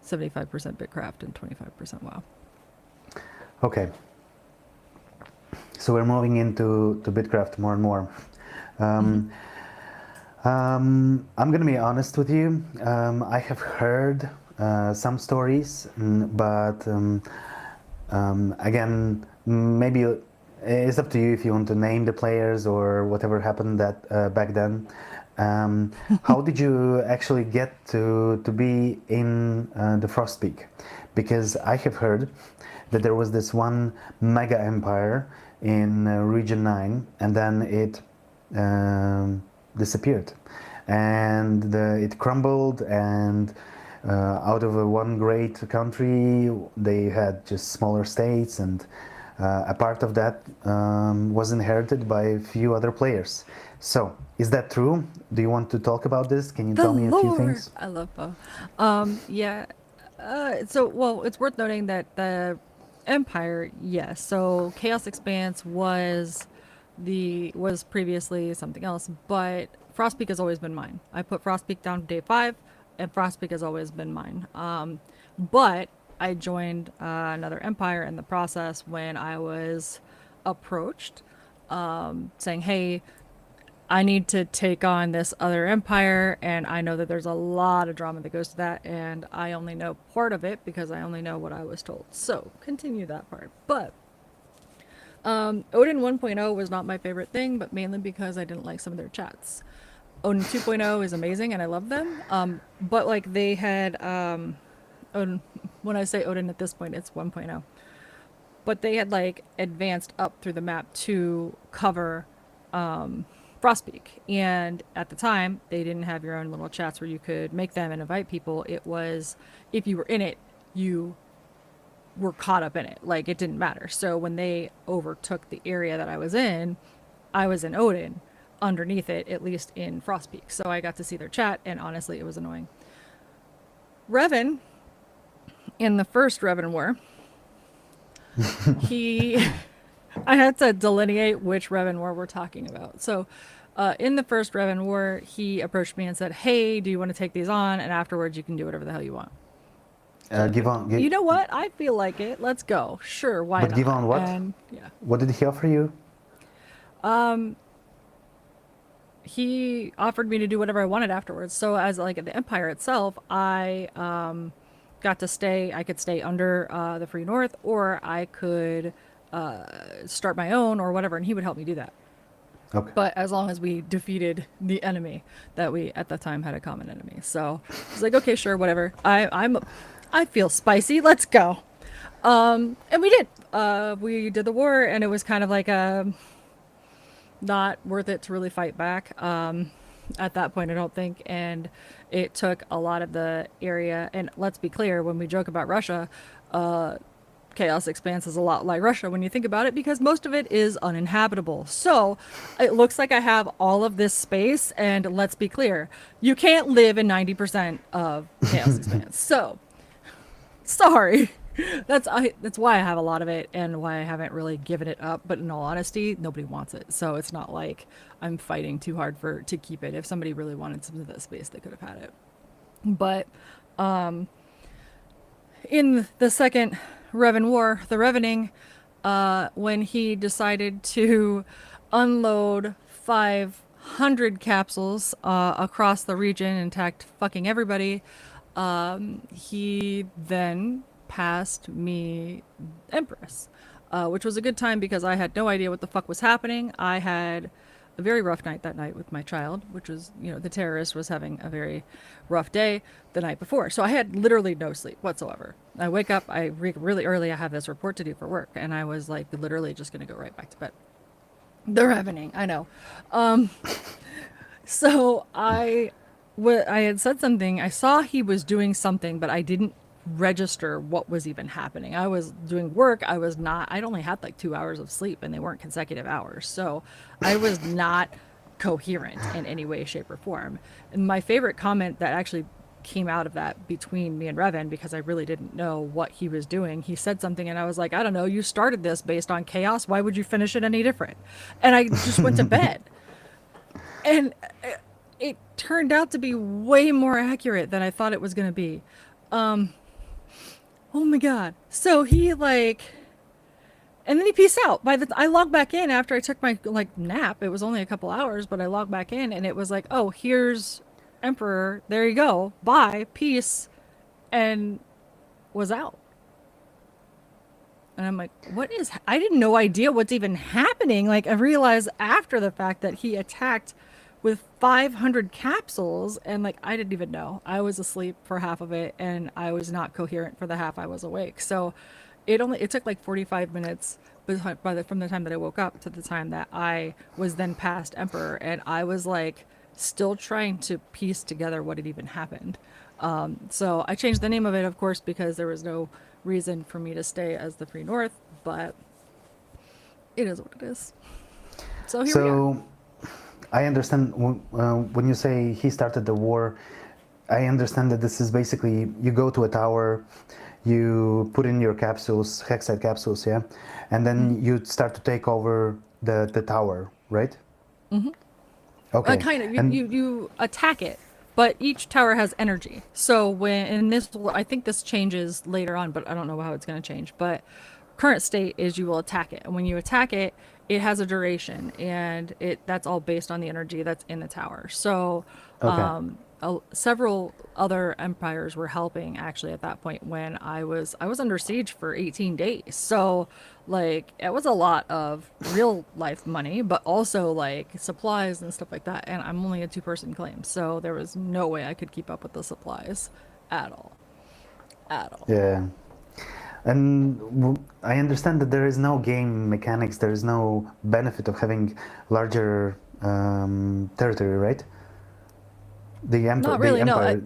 75% Bitcraft and 25% WoW. Okay. So we're moving into Bitcraft more and more. I'm going to be honest with you. I have heard some stories, but again, maybe it's up to you if you want to name the players or whatever happened back then. How did you actually get to be in the Frostpeak? Because I have heard that there was this one mega empire in Region 9, and then it disappeared, and it crumbled, and out of one great country they had just smaller states, and a part of that was inherited by a few other players. So is that true? Do you want to talk about this? Can you tell me a few things? I love Bo. Yeah. Well, it's worth noting that the Empire, yes. So Chaos Expanse was previously something else, but Frostpeak has always been mine. I put Frostpeak down day 5, and Frostpeak has always been mine. But I joined another empire in the process when I was approached, saying, "Hey, I need to take on this other empire, and I know that there's a lot of drama that goes to that, and I only know part of it because I only know what I was told." So continue that part. But Odin 1.0 was not my favorite thing, but mainly because I didn't like some of their chats. Odin 2.0 is amazing, and I love them. But like they had, Odin, when I say Odin at this point, it's 1.0. But they had like advanced up through the map to cover Frostpeak. And at the time, they didn't have your own little chats where you could make them and invite people. It was, if you were in it, you were caught up in it. Like, it didn't matter. So when they overtook the area that I was in Odin underneath it, at least in Frostpeak. So I got to see their chat, and honestly, it was annoying. Revan, in the first Revan War, I had to delineate which Revan War we're talking about. So in the first Revan War, he approached me and said, "Hey, do you want to take these on? And afterwards, you can do whatever the hell you want." You know what? I feel like it. Let's go. Sure, why not? But give on what? And, yeah. What did he offer you? He offered me to do whatever I wanted afterwards. So as like the Empire itself, I got to stay. I could stay under the Free North, or I could start my own or whatever, and he would help me do that. Okay. But as long as we defeated the enemy that we at the time had a common enemy. So I was like, okay, sure, whatever. I feel spicy. Let's go. And we did. We did the war, and it was kind of like not worth it to really fight back at that point, I don't think. And it took a lot of the area. And let's be clear, when we joke about Russia, Chaos Expanse is a lot like Russia when you think about it, because most of it is uninhabitable. So it looks like I have all of this space, and let's be clear, you can't live in 90% of Chaos Expanse. So sorry. That's why I have a lot of it, and why I haven't really given it up. But in all honesty, nobody wants it, so it's not like I'm fighting too hard to keep it. If somebody really wanted some of that space, they could have had it. But in the Second Revan War, the Revening, when he decided to unload 500 capsules across the region and attacked fucking everybody, he then passed me Empress, which was a good time because I had no idea what the fuck was happening. I had a very rough night that night with my child, which was, the terrorist was having a very rough day the night before. So I had literally no sleep whatsoever. I wake up, really early, I have this report to do for work, and I was like literally just going to go right back to bed. The Revening, I know. So I had said something. I saw he was doing something, but I didn't register what was even happening. I was doing work. I'd only had like 2 hours of sleep, and they weren't consecutive hours. So I was not coherent in any way, shape, or form. And my favorite comment that actually came out of that between me and Revan, because I really didn't know what he was doing, he said something and I was like, I don't know, you started this based on chaos. Why would you finish it any different? And I just went to bed. And it turned out to be way more accurate than I thought it was going to be. Oh my God. So he and then he peaced out. I logged back in after I took my nap. It was only a couple hours, but I logged back in and it was like, oh, here's Emperor. There you go. Bye. Peace. And was out. And I'm like, I didn't no idea what's even happening. I realized after the fact that he attacked with 500 capsules, and I didn't even know. I was asleep for half of it, and I was not coherent for the half I was awake. So it took 45 minutes from the time that I woke up to the time that I was then past Emperor, and I was still trying to piece together what had even happened. So I changed the name of it, of course, because there was no reason for me to stay as the Free North, but it is what it is. So here we are. I understand when you say he started the war, I understand that this is basically you go to a tower, you put in your capsules, hexite capsules, yeah, and then you start to take over the tower, right? Mm-hmm. Okay. Kind of. You attack it, but each tower has energy. So I think this changes later on, but I don't know how it's going to change. But current state is you will attack it, and when you attack it, it has a duration, and that's all based on the energy that's in the tower. So, okay. Several other empires were helping actually at that point when I was under siege for 18 days. So, it was a lot of real life money, but also supplies and stuff like that. And I'm only a 2-person claim, so there was no way I could keep up with the supplies at all. Yeah. And I understand that there is no game mechanics, there is no benefit of having larger territory, right? Not really, the empire.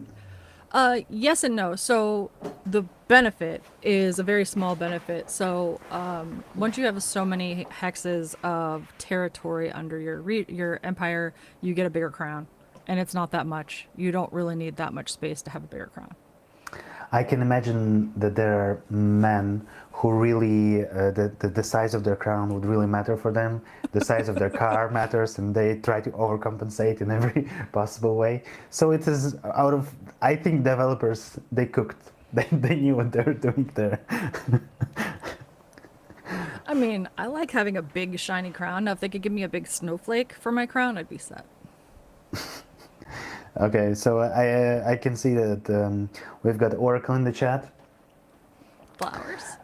no. Yes and no. So the benefit is a very small benefit. So once you have so many hexes of territory under your empire, you get a bigger crown. And it's not that much. You don't really need that much space to have a bigger crown. I can imagine that there are men who really, the size of their crown would really matter for them. The size of their car matters, and they try to overcompensate in every possible way. So it is I think developers, they cooked. They knew what they were doing there. I mean, I like having a big shiny crown. Now, if they could give me a big snowflake for my crown, I'd be set. Okay, so I can see that we've got Oracle in the chat. Flowers.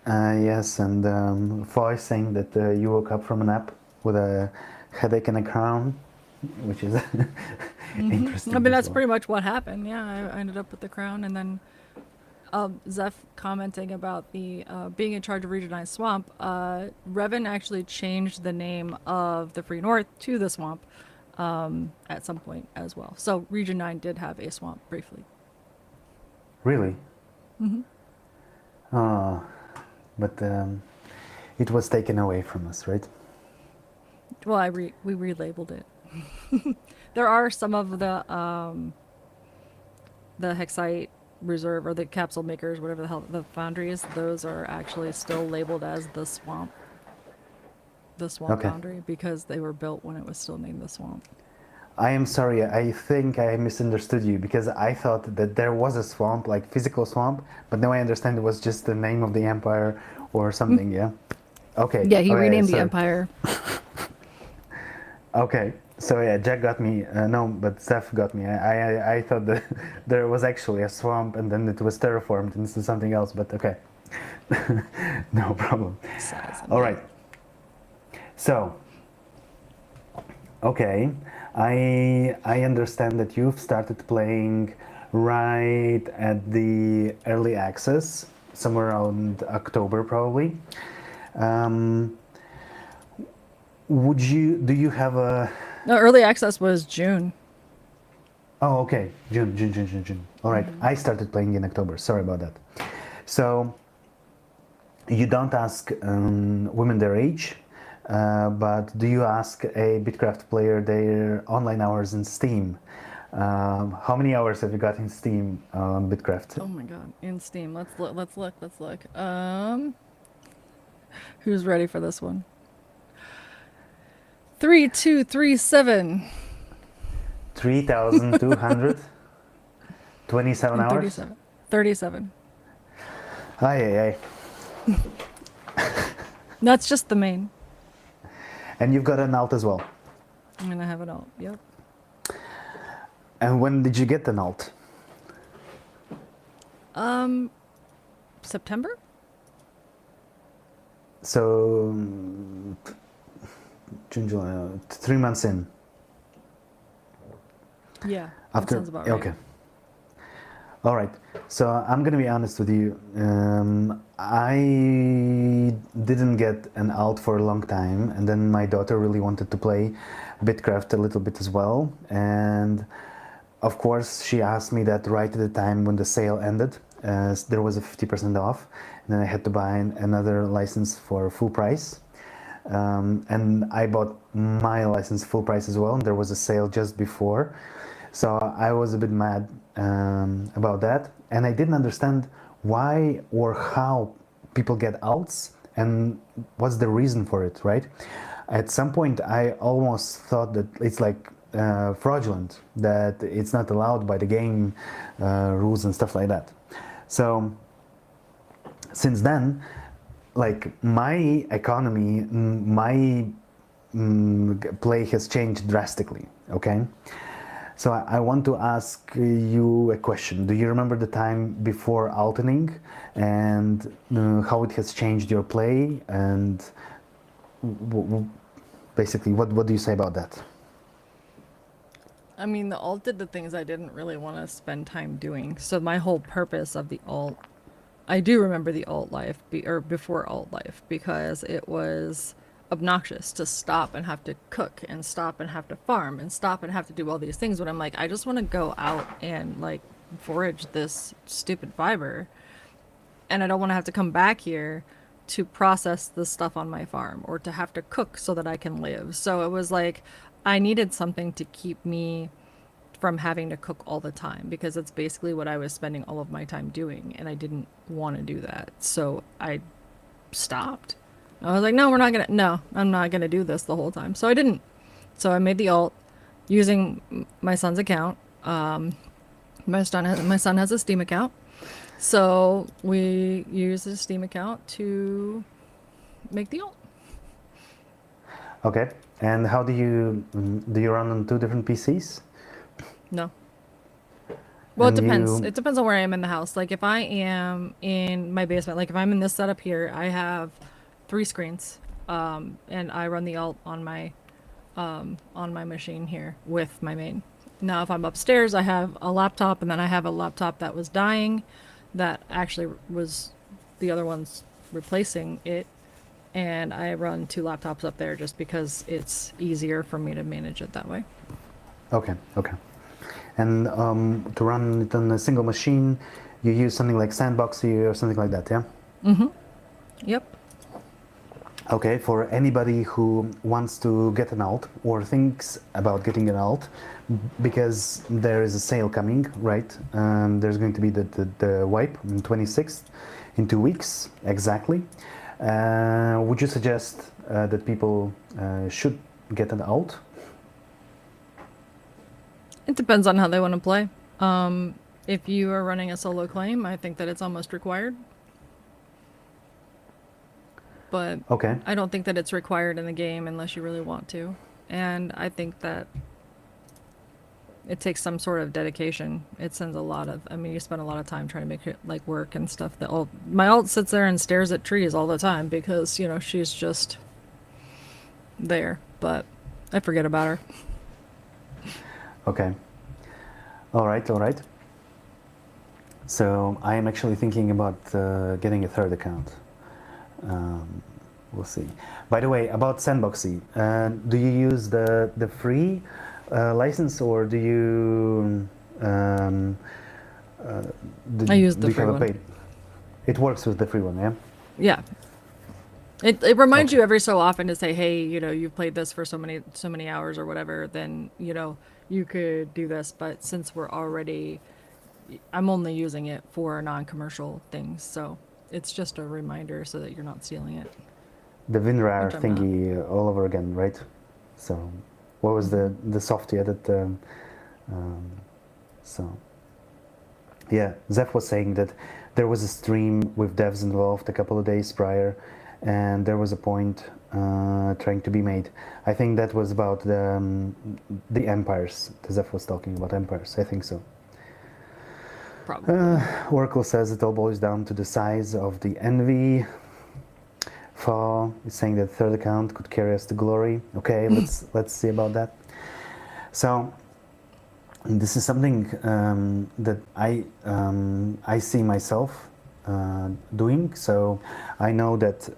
Yes, and Foy saying that you woke up from a nap with a headache and a crown, which is interesting. I mean, that's pretty much what happened. Yeah, I ended up with the crown, and then Zeph commenting about the being in charge of Region 9 Swamp. Revan actually changed the name of the Free North to the Swamp at some point as well. So Region 9 did have a swamp briefly. Really? Mm-hmm. Oh, but it was taken away from us, right? Well, we relabeled it. There are some of the hexite reserve or the capsule makers, whatever the hell the foundries, those are actually still labeled as the swamp Okay. foundry because they were built when it was still named the swamp. I am sorry. I think I misunderstood you because I thought that there was a swamp, like physical swamp, but now I understand it was just the name of the empire or something. Yeah. Okay. Yeah, he Okay. renamed the So empire. okay. So yeah, Jack got me. No, but Steph got me. I thought that there was actually a swamp and then it was terraformed into something else. But okay. No problem. Size and All me. right. So okay, I understand that you've started playing right at the early access, somewhere around October probably. Um, do you have a? No, early access was June. Oh, okay, June. All right, I started playing in October. Sorry about that. So you don't ask women their age, but do you ask a Bitcraft player their online hours in Steam? How many hours have you got in Steam on Bitcraft? Oh my god, in Steam. Let's look. Let's look. Let's look. Who's ready for this one? 3237 3,227 and hours? 37. 37. Ay, ay, ay. That's just the main. And you've got an alt as well. I'm gonna have it all. Yep. And when did you get an alt? September? So, June, July, 3 months in. Yeah. That After, sounds about right. okay. All right. So I'm gonna be honest with you. I didn't get an alt for a long time, and then my daughter really wanted to play Bitcraft a little bit as well, and of course she asked me that right at the time when the sale ended. There was a 50% off, and then I had to buy another license for full price. And I bought my license full price as well, and there was a sale just before. So I was a bit mad about that, and I didn't understand why or how people get alts and what's the reason for it, right? At some point, I almost thought that it's like fraudulent, that it's not allowed by the game rules and stuff like that. So since then, like my economy, my play has changed drastically. Okay. So I want to ask you a question. Do you remember the time before alterning and how it has changed your play? And basically, what do you say about that? I mean, the alt did the things I didn't really want to spend time doing. So my whole purpose of the alt, I do remember the alt life, or before alt life, because it was obnoxious to stop and have to cook and stop and have to farm and stop and have to do all these things when I'm like, I just want to go out and like forage this stupid fiber, and I don't want to have to come back here to process the stuff on my farm or to have to cook so that I can live. So it was like I needed something to keep me from having to cook all the time, because it's basically what I was spending all of my time doing, and I didn't want to do that. So I stopped. I was like, no, I'm not gonna do this the whole time. So I didn't. So I made the alt using my son's account. My son has a Steam account. So we use his Steam account to make the alt. Okay. And how do you run on two different PCs? No. Well, it And depends. you- It depends on where I am in the house. Like if I am in my basement, like if I'm in this setup here, I have 3 screens, and I run the alt on my machine here with my main. Now, if I'm upstairs, I have a laptop, and then I have a laptop that was dying, that actually was the other one's replacing it, and I run 2 laptops up there just because it's easier for me to manage it that way. Okay. Okay. And to run it on a single machine, you use something like Sandboxy or something like that, yeah? Yep. Okay, for anybody who wants to get an alt or thinks about getting an alt, because there is a sale coming, right? There's going to be the wipe on 26th, in 2 weeks exactly. Would you suggest that people should get an alt? It depends on how they want to play. If you are running a solo claim, I think that it's almost required. But Okay. I don't think that it's required in the game unless you really want to. And I think that it takes some sort of dedication. It sends a lot of, I mean, you spend a lot of time trying to make it like work and stuff. That my alt sits there and stares at trees all the time because, you know, she's just there. But I forget about her. Okay. All right. All right. So I am actually thinking about getting a third account. We'll see. By the way, about Sandboxy, do you use the free license, or do you I use the do you free have a one. paid? It works with the free one, yeah. Yeah. It reminds Okay. you every so often to say, hey, you know, you've played this for so many hours or whatever, then, you know, you could do this. But since I'm only using it for non-commercial things, so it's just a reminder so that you're not stealing it, The WinRAR which I'm not. thingy all over again, right? So, what was the software that? So, yeah, Zeph was saying that there was a stream with devs involved a couple of days prior, and there was a point trying to be made. I think that was about the empires. Zeph was talking about empires. I think so. Probably. Oracle says it all boils down to the size of the envy. Fa is saying that third account could carry us to glory. Okay, let's see about that. So this is something that I see myself doing. So I know that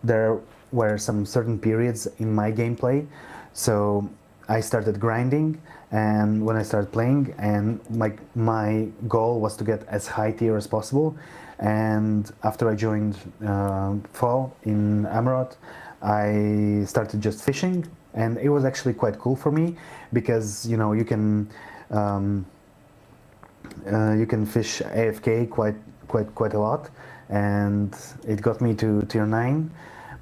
there were some certain periods in my gameplay. So I started grinding, and when I started playing, and my goal was to get as high tier as possible. And after I joined Fall in Amaroth, I started just fishing, and it was actually quite cool for me because you know you can fish AFK quite a lot, and it got me to tier 9.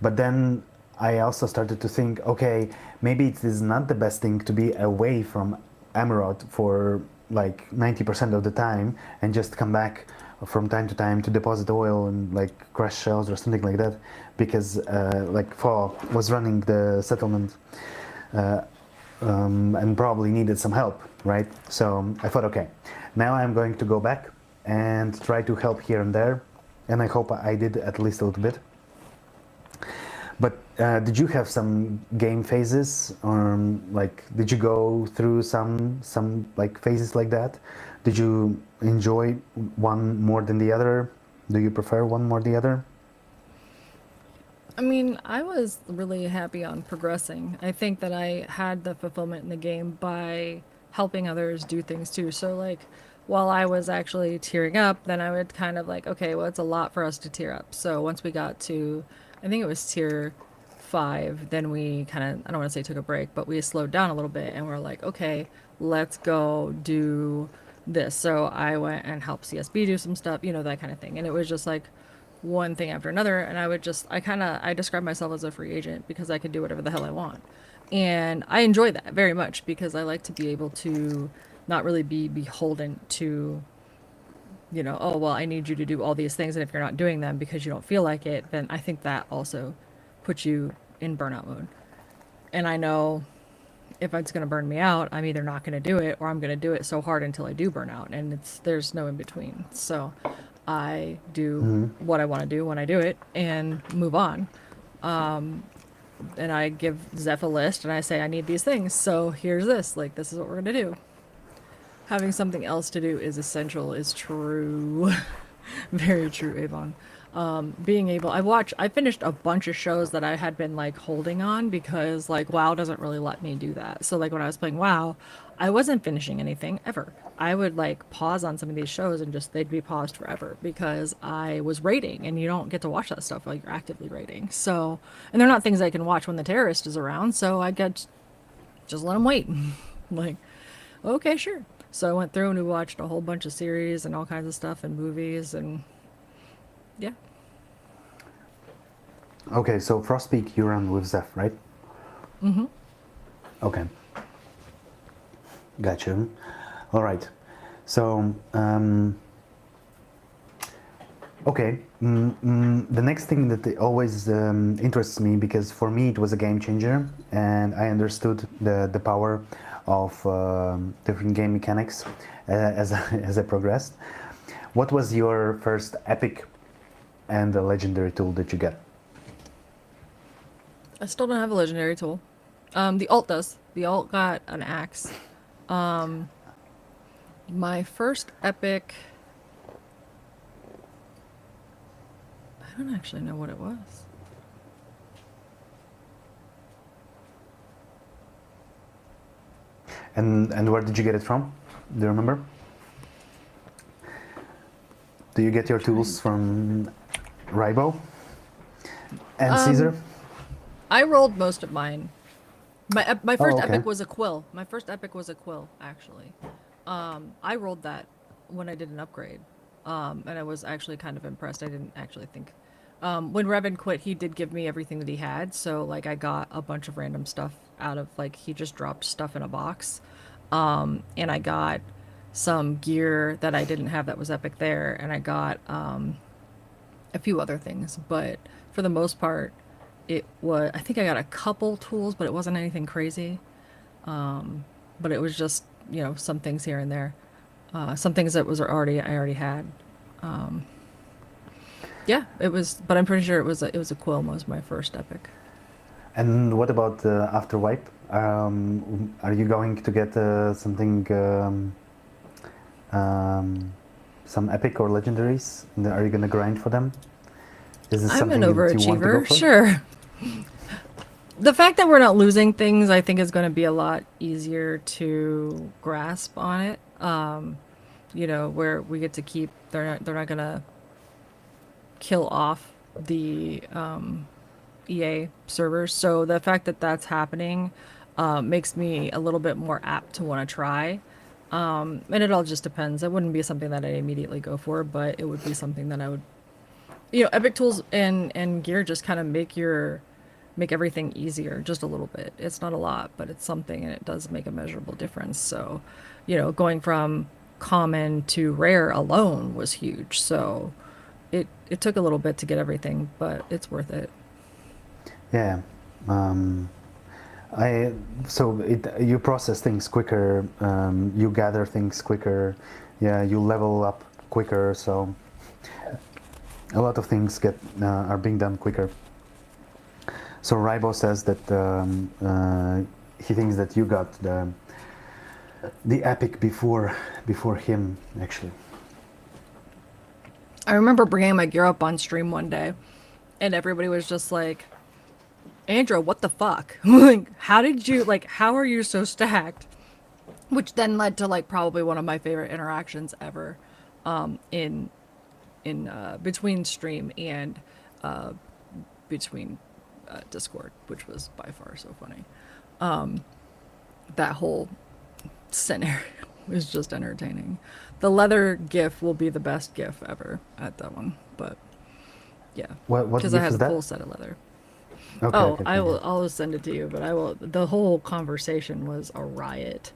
But then I also started to think, okay, maybe it is not the best thing to be away from Amaroth for like 90% of the time and just come back from time to time to deposit oil and like crush shells or something like that, because like Fa was running the settlement and probably needed some help, right? So I thought, okay, now I'm going to go back and try to help here and there, and I hope I did at least a little bit. But did you have some game phases, or like did you go through some like phases like that? Did you enjoy one more than the other? Do you prefer one more than the other? I mean, I was really happy on progressing. I think that I had the fulfillment in the game by helping others do things too. So, like, while I was actually tearing up, then I would kind of like, okay, well, it's a lot for us to tear up. So, once we got to, I think it was tier 5, then we kind of, I don't want to say took a break, but we slowed down a little bit and we're like, okay, let's go do this. So, I went and helped CSB do some stuff, you know, that kind of thing. And it was just like, one thing after another, and I describe myself as a free agent because I can do whatever the hell I want, and I enjoy that very much because I like to be able to not really be beholden to, you know, oh well, I need you to do all these things, and if you're not doing them because you don't feel like it, then I think that also puts you in burnout mode. And I know if it's going to burn me out, I'm either not going to do it or I'm going to do it so hard until I do burn out, and there's no in between. So I do what I want to do when I do it and move on. And I give Zeph a list and I say, I need these things. So here's this. Like, this is what we're going to do. Having something else to do is essential, is true. Very true, Avon. Being able, I finished a bunch of shows that I had been like holding on because like WoW doesn't really let me do that. So like when I was playing WoW, I wasn't finishing anything ever. I would like pause on some of these shows and just they'd be paused forever because I was raiding, and you don't get to watch that stuff while you're actively raiding. So, and they're not things I can watch when the terrorist is around. So I get just let them wait. Like, okay, sure. So I went through and we watched a whole bunch of series and all kinds of stuff and movies, and yeah. Okay, so Frostpeak you run with Zeph, right? Okay. Gotcha. All right. So, okay. The next thing that always interests me, because for me it was a game changer, and I understood the power of different game mechanics as I progressed. What was your first epic and a legendary tool that you get? I still don't have a legendary tool. The alt does. The alt got an axe. My first epic, I don't actually know what it was. And where did you get it from? Do you remember? Do you get your tools from Ribo and Caesar? I rolled most of mine. My first okay. epic was a quill. My first epic was a quill, actually. I rolled that when I did an upgrade, and I was actually kind of impressed. I didn't actually think. When Revan quit, he did give me everything that he had, so like I got a bunch of random stuff out of like he just dropped stuff in a box, and I got some gear that I didn't have that was epic there, and I got a few other things, but for the most part, it was. I think I got a couple tools, but it wasn't anything crazy. But it was just some things here and there, some things that I already had. Yeah, it was, but I'm pretty sure it was a quill was my first epic. And what about after wipe? Are you going to get something, some epic or legendaries? Are you going to grind for them? Is this I'm an something that you want to go overachiever, for? sure. The fact that we're not losing things, I think, is going to be a lot easier to grasp on it. Where we get to keep, they're not going to kill off the EA servers. So the fact that that's happening makes me a little bit more apt to want to try. And it all just depends. It wouldn't be something that I immediately go for, but it would be something that I would, epic tools and gear just kind of make everything easier just a little bit. It's not a lot, but it's something, and it does make a measurable difference. So, going from common to rare alone was huge. So it took a little bit to get everything, but it's worth it. Yeah. You process things quicker, you gather things quicker, yeah, you level up quicker, so a lot of things are being done quicker. So Ribo says that he thinks that you got the epic before him, actually. I remember bringing my gear up on stream one day, and everybody was just like, Andrew, what the fuck? Like, how are you so stacked? Which then led to like probably one of my favorite interactions ever, in between stream and between Discord, which was by far so funny. That whole scenario was just entertaining. The leather gif will be the best gif ever at that one, but yeah, What because I gif have is a that? full set of leather. Okay, Oh, okay, I okay. will. I'll send it to you, but I will. The whole conversation was a riot.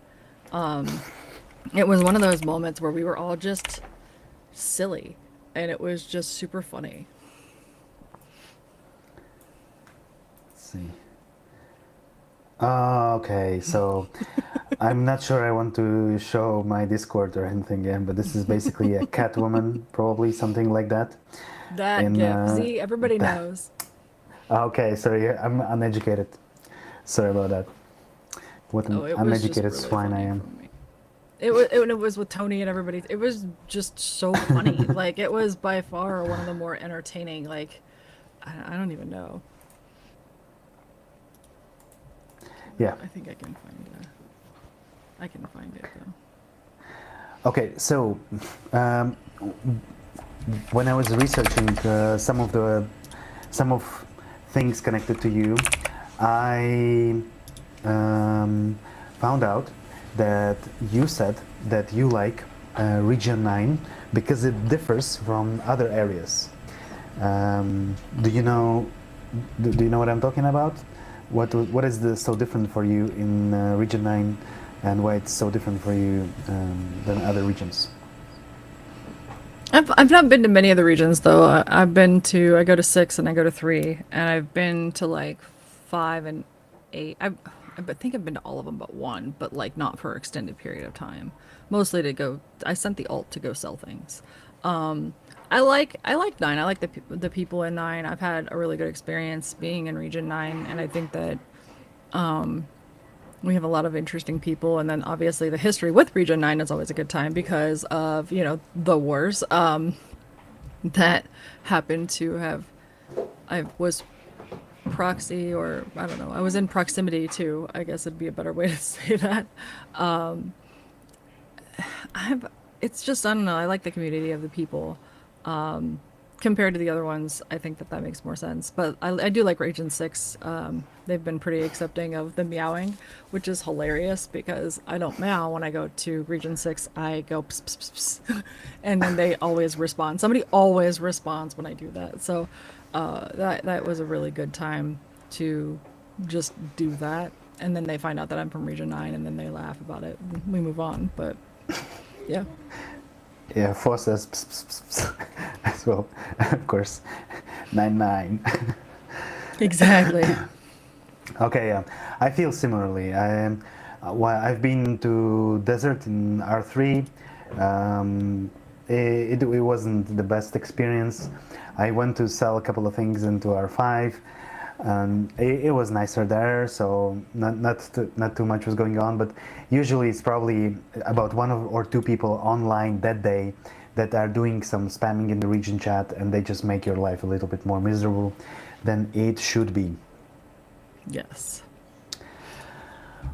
It was one of those moments where we were all just silly, and it was just super funny. Let's see. Okay, so I'm not sure I want to show my Discord or anything again, but this is basically a cat woman, probably something like that. That In gif. See, everybody that. knows. Okay, sorry, I'm uneducated. Sorry about that. What an Oh, it was just uneducated really swine I funny am. for me. It was with Tony and everybody. It was just so funny. Like, it was by far one of the more entertaining. Like, I don't even know. Yeah. I think I can find it. I can find it though. Okay, so when I was researching some of things connected to you, I found out that you said that you like Region 9 because it differs from other areas. Do you know what I'm talking about? What is so different for you in Region 9 and why it's so different for you than other regions. I've not been to many of the regions though. I go to 6 and I go to 3, and I've been to like 5 and 8. I think I've been to all of them but one, but like not for an extended period of time. Mostly to go. I sent the alt to go sell things. I like 9. I like the people in 9. I've had a really good experience being in Region 9, and I think that we have a lot of interesting people. And then obviously the history with Region 9 is always a good time because of, the wars that happened to have. I was proxy, or I don't know, I was in proximity to, I guess it'd be a better way to say that. It's just, I don't know, I like the community of the people. Compared to the other ones, I think that makes more sense. But I do like Region 6. They've been pretty accepting of the meowing, which is hilarious because I don't meow when I go to Region 6. I go pss, pss, pss, pss, and then they always respond. Somebody always responds when I do that. So that was a really good time to just do that. And then they find out that I'm from Region 9, and then they laugh about it. And we move on, but yeah. Yeah, 4 says pss, pss, pss, pss, as well. Of course, 9. Exactly. Okay, yeah, I feel similarly. I've been to desert in R3. It wasn't the best experience. I went to sell a couple of things into R5. It was nicer there, so not too much was going on, but usually it's probably about 1 or 2 people online that day that are doing some spamming in the region chat, and they just make your life a little bit more miserable than it should be. Yes.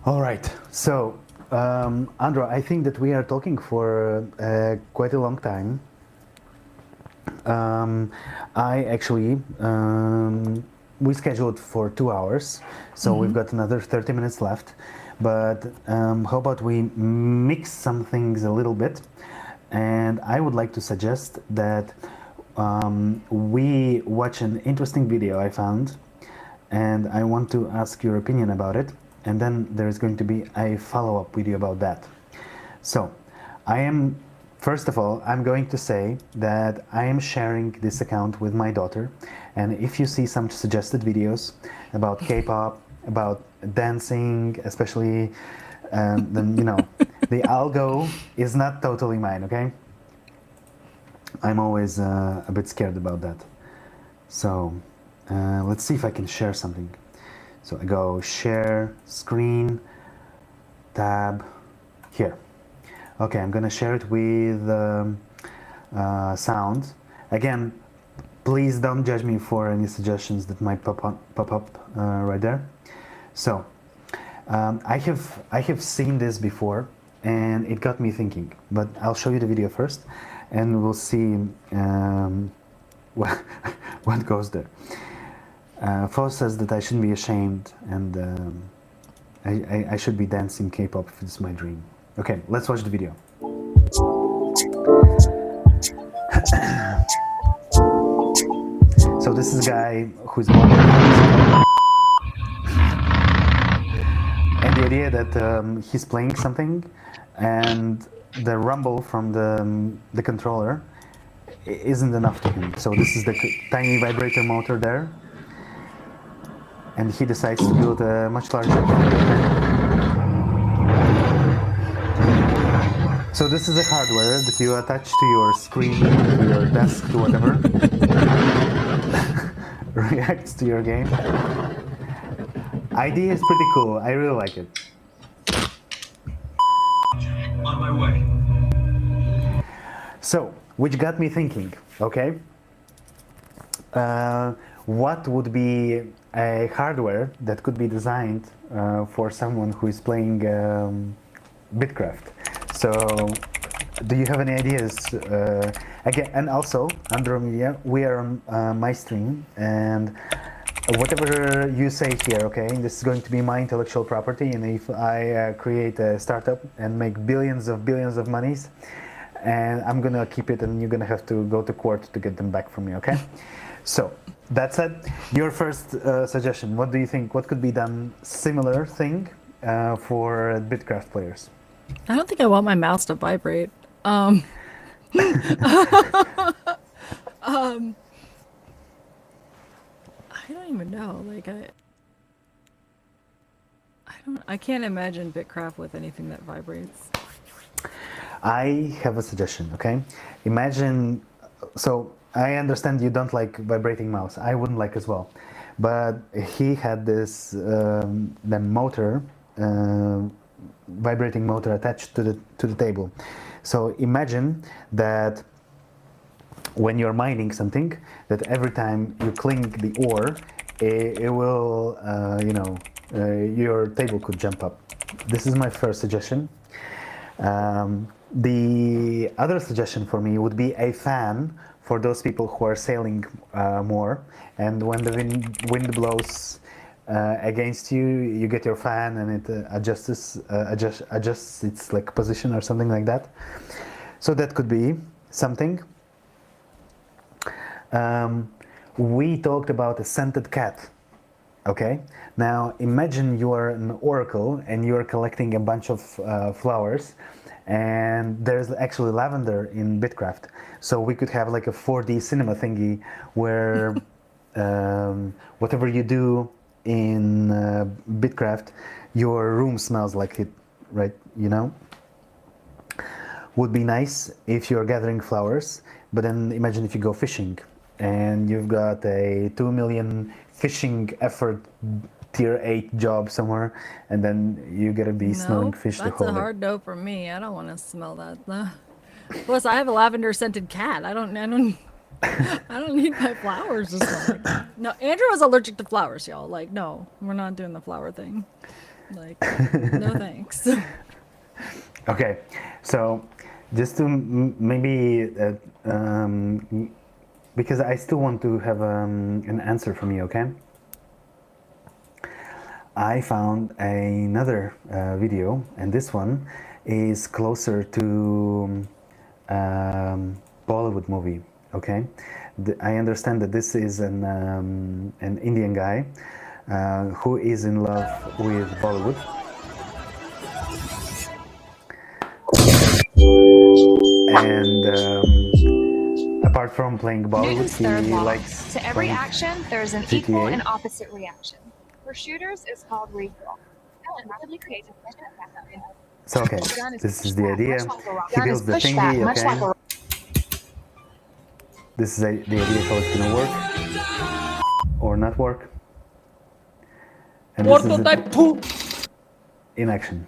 All right, so Andro, I think that we are talking for quite a long time. I actually we scheduled for 2 hours, so we've got another 30 minutes left. But how about we mix some things a little bit? And I would like to suggest that we watch an interesting video I found, and I want to ask your opinion about it. And then there's going to be a follow-up video about that. So first of all, I'm going to say that I am sharing this account with my daughter, and if you see some suggested videos about K-pop, about dancing, especially, then the algo is not totally mine, okay? I'm always a bit scared about that. So let's see if I can share something. So I go share screen, tab, here. Okay, I'm gonna share it with sound. Again, please don't judge me for any suggestions that might pop up right there. So I have seen this before, and it got me thinking. But I'll show you the video first, and we'll see what goes there. Fo says that I shouldn't be ashamed, and I should be dancing K-pop if it's my dream. Okay, let's watch the video. So this is a guy who's modeling, and the idea that he's playing something, and the rumble from the controller isn't enough to him. So this is the tiny vibrator motor there, and he decides to build a much larger one. So this is a hardware that you attach to your screen, to your desk, to whatever. Reacts to your game. Idea is pretty cool. I really like it. On my way. So, which got me thinking, okay? What would be a hardware that could be designed for someone who is playing Bitcraft? So, do you have any ideas? Again, and also, Andromedia, we are on my stream, and whatever you say here, okay, this is going to be my intellectual property, and if I create a startup and make billions of monies, and I'm gonna keep it, and you're gonna have to go to court to get them back from me, okay? So, that said, your first suggestion, what do you think? What could be done similar thing for Bitcraft players. I don't think I want my mouse to vibrate. I don't even know. Like I can't imagine Bitcraft with anything that vibrates. I have a suggestion, okay? Imagine, so I understand you don't like vibrating mouse. I wouldn't like as well. But he had this the motor, vibrating motor attached to the table. So imagine that when you're mining something, that every time you clink the ore, it will, your table could jump up. This is my first suggestion. The other suggestion for me would be a fan for those people who are sailing more, and when the wind blows against you, you get your fan and it adjusts its like position or something like that. So that could be something. We talked about a scented cat. Okay, now imagine you are an oracle and you are collecting a bunch of flowers, and there's actually lavender in Bitcraft. So we could have like a 4D cinema thingy where whatever you do in Bitcraft, your room smells like it, right? You know? Would be nice if you're gathering flowers, but then imagine if you go fishing and you've got a 2 million fishing effort tier 8 job somewhere, and then you gotta be smelling fish the whole day. That's a hard no for me. I don't want to smell that. No. Plus, I have a lavender scented cat. I don't need my flowers to smell like that. No, Andrew was allergic to flowers, y'all. Like, no, we're not doing the flower thing. Like, no thanks. Okay, so just to maybe because I still want to have an answer from you, okay? I found another video, and this one is closer to Bollywood movie, okay? I understand that this is an Indian guy who is in love with Bollywood. And apart from playing Bollywood, he likes to every action, there's an GTA. equal and opposite reaction. For shooters, it's called recoil. So okay, this is the idea. He builds the thingy, okay? This is the idea how it's gonna work or not work. And this is it in action.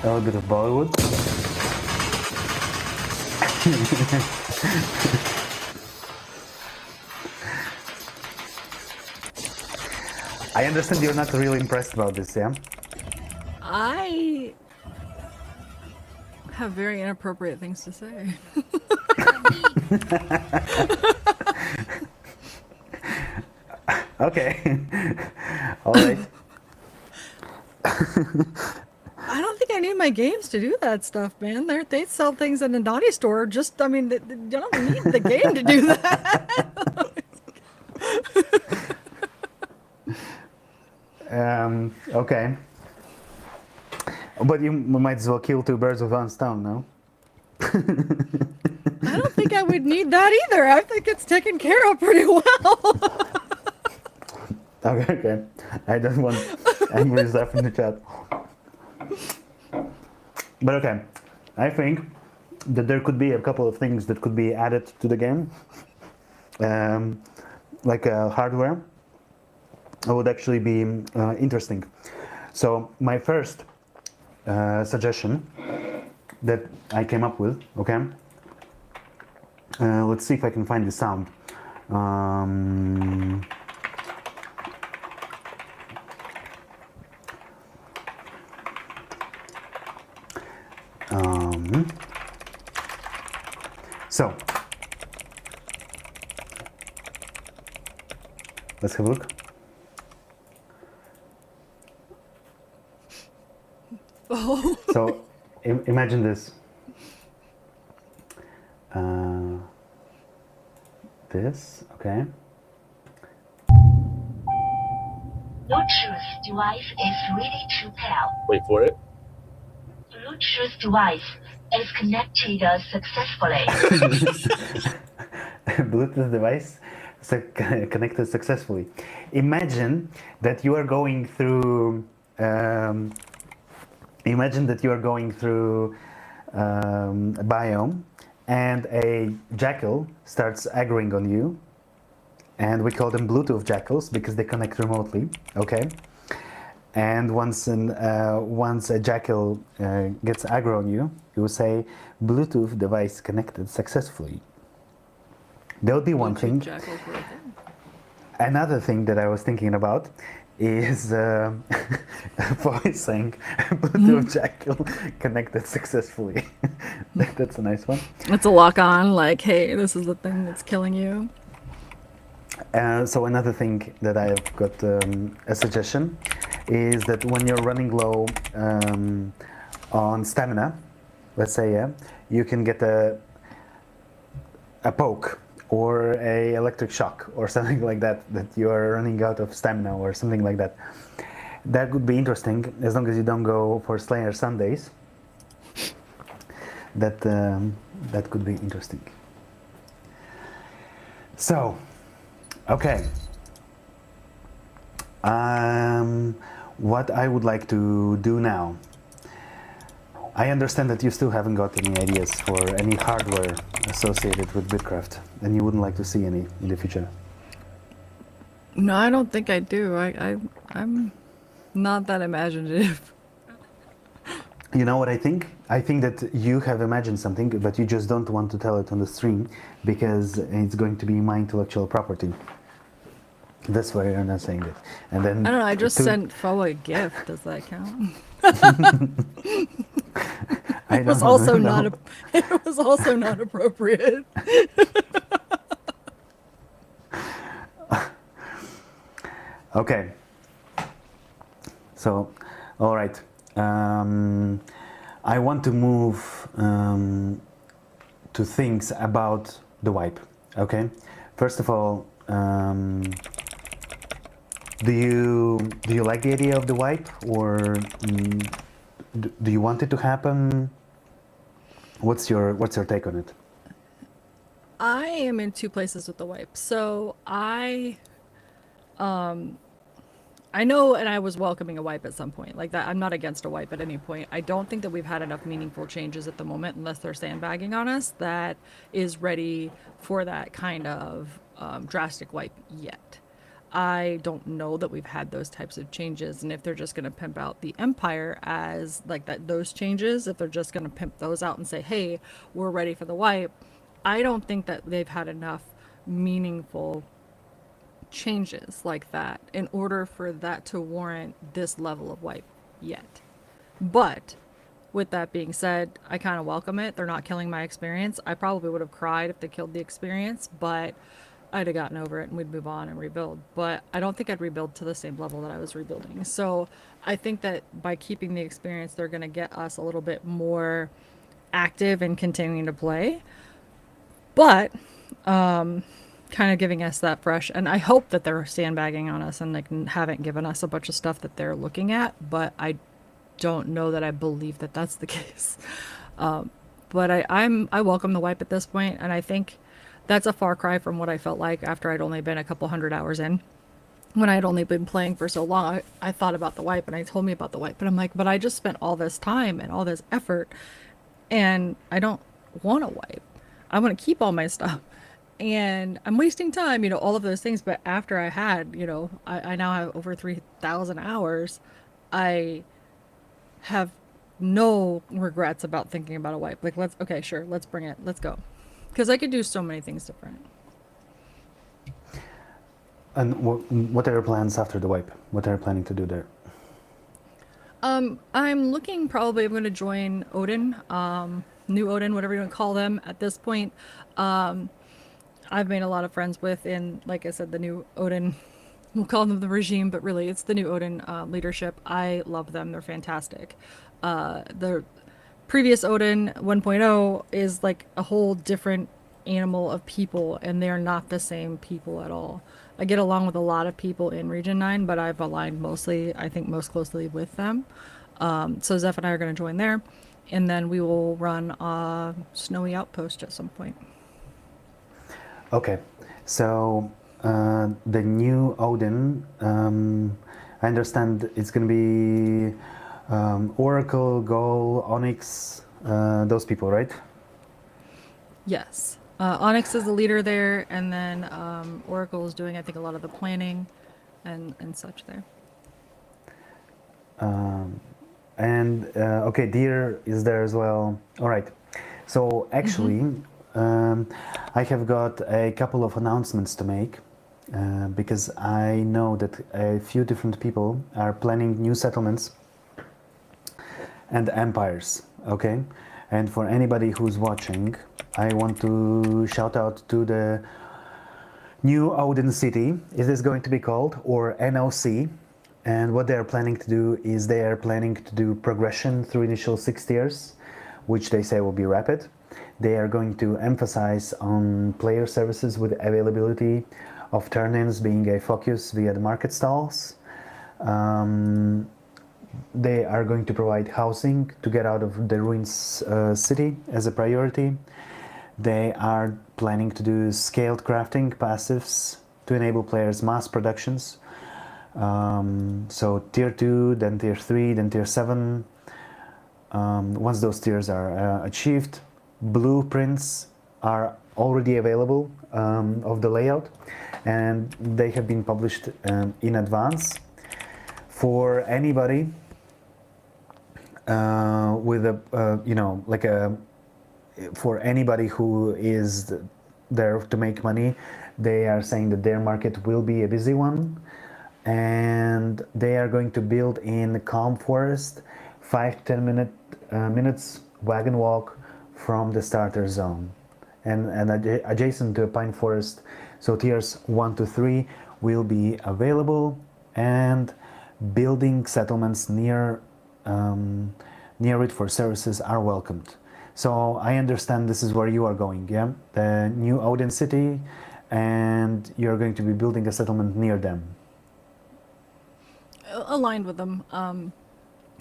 A little bit of Bollywood. I understand you're not really impressed about this, yeah? I have very inappropriate things to say. Okay. All right. I don't think I need my games to do that stuff, man. They sell things in the naughty store. Just, I mean, you don't need the game to do that. Okay. But you might as well kill two birds with one stone, no? I don't think I would need that either. I think it's taken care of pretty well. Okay. I don't want angry stuff in the chat. But okay, I think that there could be a couple of things that could be added to the game, like hardware. Would actually be interesting. So my first suggestion that I came up with, okay? Let's see if I can find the sound. So let's have a look. Oh. So imagine this. This, okay. Bluetooth device is ready to pair. Wait for it. Bluetooth device is connected successfully. Bluetooth device connected successfully. Imagine that you are going through. Imagine that you are going through a biome, and a jackal starts aggroing on you, and we call them Bluetooth jackals because they connect remotely. Okay. And once a jackal gets aggro on you, you will say, Bluetooth device connected successfully. That would be one thing. Jackals were a thing. Another thing that I was thinking about is voice saying, Bluetooth jackal connected successfully. That's a nice one. It's a lock on, like, hey, this is the thing that's killing you. So another thing that I've got a suggestion is that when you're running low on stamina, let's say, yeah, you can get a poke or a electric shock or something like that, that you are running out of stamina or something like that. That would be interesting, as long as you don't go for Slayer Sundays. That could be interesting. So, okay. What I would like to do now. I understand that you still haven't got any ideas for any hardware associated with Bitcraft, and you wouldn't like to see any in the future. No, I don't think I do. I'm not that imaginative. You know what I think? I think that you have imagined something, but you just don't want to tell it on the stream because it's going to be my intellectual property. That's why you're not saying it. And then I don't know. I just sent Fo a gift. Does that count? It was also not. It was also not appropriate. Okay. So, all right. I want to move to things about the wipe. Okay. First of all, do you like the idea of the wipe, or do you want it to happen? What's your take on it? I am in two places with the wipe. So I know, and I was welcoming a wipe at some point. Like that, I'm not against a wipe at any point. I don't think that we've had enough meaningful changes at the moment, unless they're sandbagging on us, that is ready for that kind of drastic wipe yet. I don't know that we've had those types of changes, and if they're just going to pimp out the Empire as like that, those changes, if they're just going to pimp those out and say, hey, we're ready for the wipe, I don't think that they've had enough meaningful changes like that in order for that to warrant this level of wipe yet. But with that being said, I kind of welcome it. They're not killing my experience. I probably would have cried if they killed the experience, but I'd have gotten over it and we'd move on and rebuild. But I don't think I'd rebuild to the same level that I was rebuilding. So I think that by keeping the experience, they're going to get us a little bit more active and continuing to play. But kind of giving us that fresh, and I hope that they're sandbagging on us and like haven't given us a bunch of stuff that they're looking at, but I don't know that I believe that that's the case. But I welcome the wipe at this point, and I think that's a far cry from what I felt like after I'd only been a couple hundred hours in. When I had only been playing for so long, I thought about the wipe, and I told me about the wipe, but I'm like, but I just spent all this time and all this effort, and I don't want to wipe. I want to keep all my stuff. And I'm wasting time, all of those things. But after I had, I now have over 3,000 hours, I have no regrets about thinking about a wipe. Like, okay, sure, let's bring it. Let's go. Because I could do so many things different. And what are your plans after the wipe? What are you planning to do there? I'm looking, probably I'm going to join Odin, New Odin, whatever you want to call them at this point. I've made a lot of friends with, in, like I said, the New Odin, we'll call them the regime, but really it's the New Odin leadership. I love them. They're fantastic. The previous Odin 1.0 is like a whole different animal of people, and they're not the same people at all. I get along with a lot of people in Region 9, but I've aligned mostly, I think, most closely with them. So Zeph and I are going to join there, and then we will run a snowy outpost at some point. Okay, so the new Odin, I understand it's going to be Oracle, Gol, Onyx, those people, right? Yes. Onyx is the leader there, and then Oracle is doing, I think, a lot of the planning and such there. And okay, Deer is there as well. All right. So actually, I have got a couple of announcements to make because I know that a few different people are planning new settlements and empires. Okay, and for anybody who's watching, I want to shout out to the new Odin City. It is going to be called, or NOC. And what they are planning to do is they are planning to do progression through initial 6 tiers, which they say will be rapid. They are going to emphasize on player services with availability of turn-ins being a focus via the market stalls. They are going to provide housing to get out of the ruins city as a priority. They are planning to do scaled crafting passives to enable players mass productions. So tier 2, then tier 3, then tier 7. Once those tiers are achieved, blueprints are already available of the layout, and they have been published in advance for anybody with a for anybody who is there to make money. They are saying that their market will be a busy one, and they are going to build in Calm Forest, 5 to 10 minutes wagon walk from the starter zone, and adjacent to a pine forest. So tiers 1 to 3 will be available, and building settlements near it for services are welcomed. So I understand this is where you are going, yeah? The new Odin city, and you're going to be building a settlement near them. Aligned with them.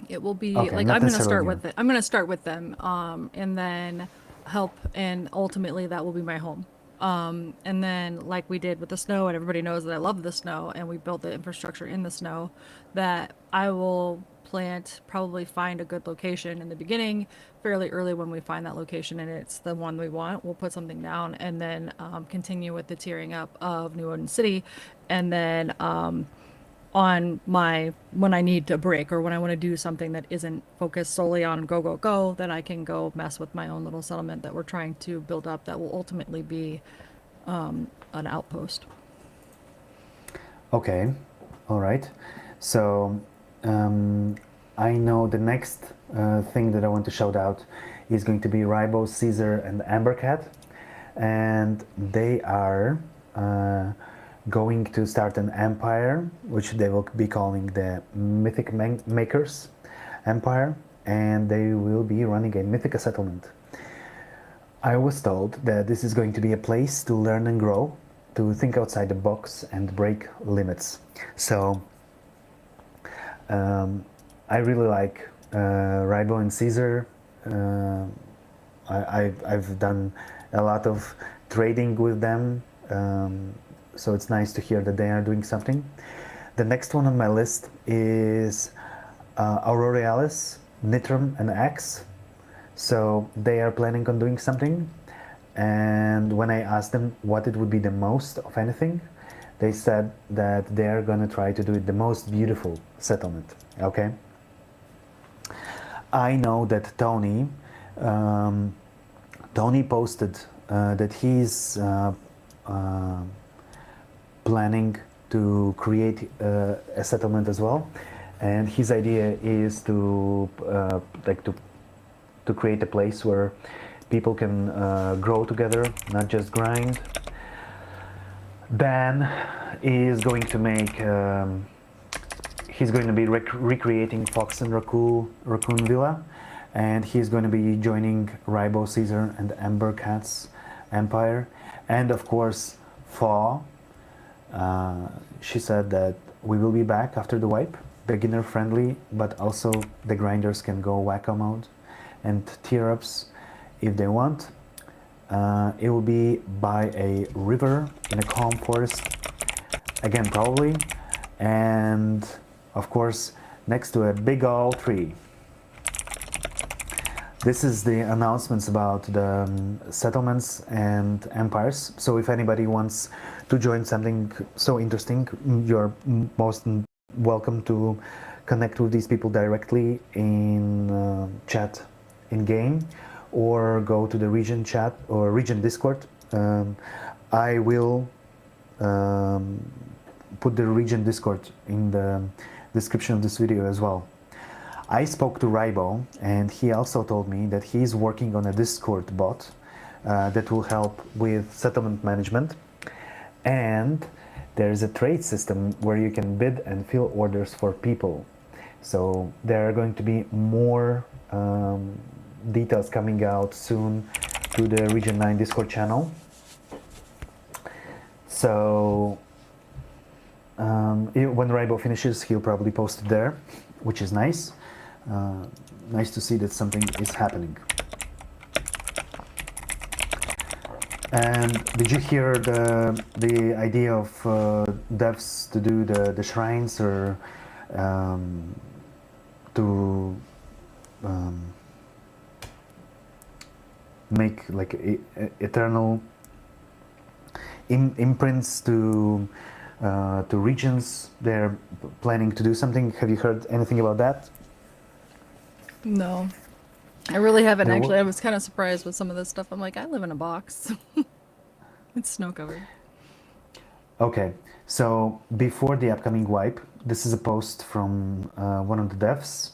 It will be Okay, like not I'm going to necessarily start you. with it. I'm going to start with them, and then help, and ultimately that will be my home. And then like we did with the snow, and everybody knows that I love the snow, and we built the infrastructure in the snow, that I will probably find a good location in the beginning, fairly early when we find that location and it's the one we want. We'll put something down, and then continue with the tiering up of New Odin City, and then on when I need to break, or when I want to do something that isn't focused solely on go go go, then I can go mess with my own little settlement that we're trying to build up that will ultimately be an outpost. Okay, all right. So I know the next thing that I want to shout out is going to be Ribo, Caesar, and Ambercat, and they are going to start an empire, which they will be calling the Mythic Makers Empire, and they will be running a Mythica settlement. I was told that this is going to be a place to learn and grow, to think outside the box and break limits. So I really like Ribo and Caesar. I've done a lot of trading with them, so it's nice to hear that they are doing something. The next one on my list is Aurorealis, Nitram, and Axe. So they are planning on doing something, and when I asked them what it would be the most of anything, they said that they're gonna try to do it the most beautiful settlement. Okay. I know that Tony posted that he's planning to create a settlement as well, and his idea is to create a place where people can grow together, not just grind. Dan is going to make he's going to be recreating Fox and Raccoon Villa, and he's going to be joining Ribo, Caesar, and Amber Cat's empire, and of course Fa. She said that we will be back after the wipe, beginner friendly, but also the grinders can go wacko mode and tier ups if they want. It will be by a river in a calm forest, again probably, and of course next to a big old tree. This is the announcements about the settlements and empires. So if anybody wants to join something so interesting, you're most welcome to connect with these people directly in chat in game, or go to the region chat or region Discord. I will put the region Discord in the description of this video as well. I spoke to Rybo, and he also told me that he's working on a Discord bot that will help with settlement management, and there's a trade system where you can bid and fill orders for people. So there are going to be more details coming out soon to the Region 9 Discord channel. So when Rybo finishes, he'll probably post it there, which is nice. Nice to see that something is happening. And did you hear the idea of devs to do the shrines, or to make like eternal imprints to regions? They're planning to do something. Have you heard anything about that? No, I really haven't No, actually. I was kind of surprised with some of this stuff. I'm like, I live in a box. It's snow covered. Okay, so before the upcoming wipe, this is a post from one of the devs.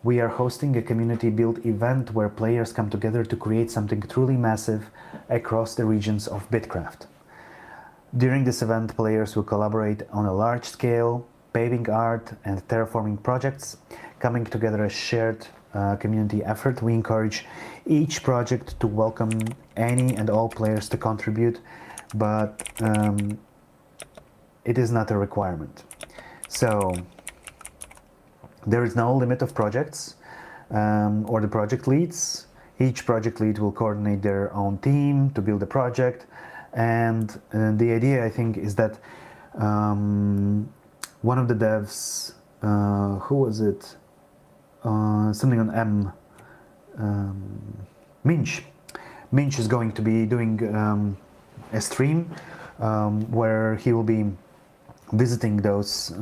We are hosting a community-built event where players come together to create something truly massive across the regions of Bitcraft. During this event, players will collaborate on a large-scale paving art and terraforming projects, coming together as shared community effort. We encourage each project to welcome any and all players to contribute, but it is not a requirement. So there is no limit of projects or the project leads. Each project lead will coordinate their own team to build a project, and the idea, I think, is that one of the devs, who was it? Something on M. Minch. Minch is going to be doing a stream where he will be visiting those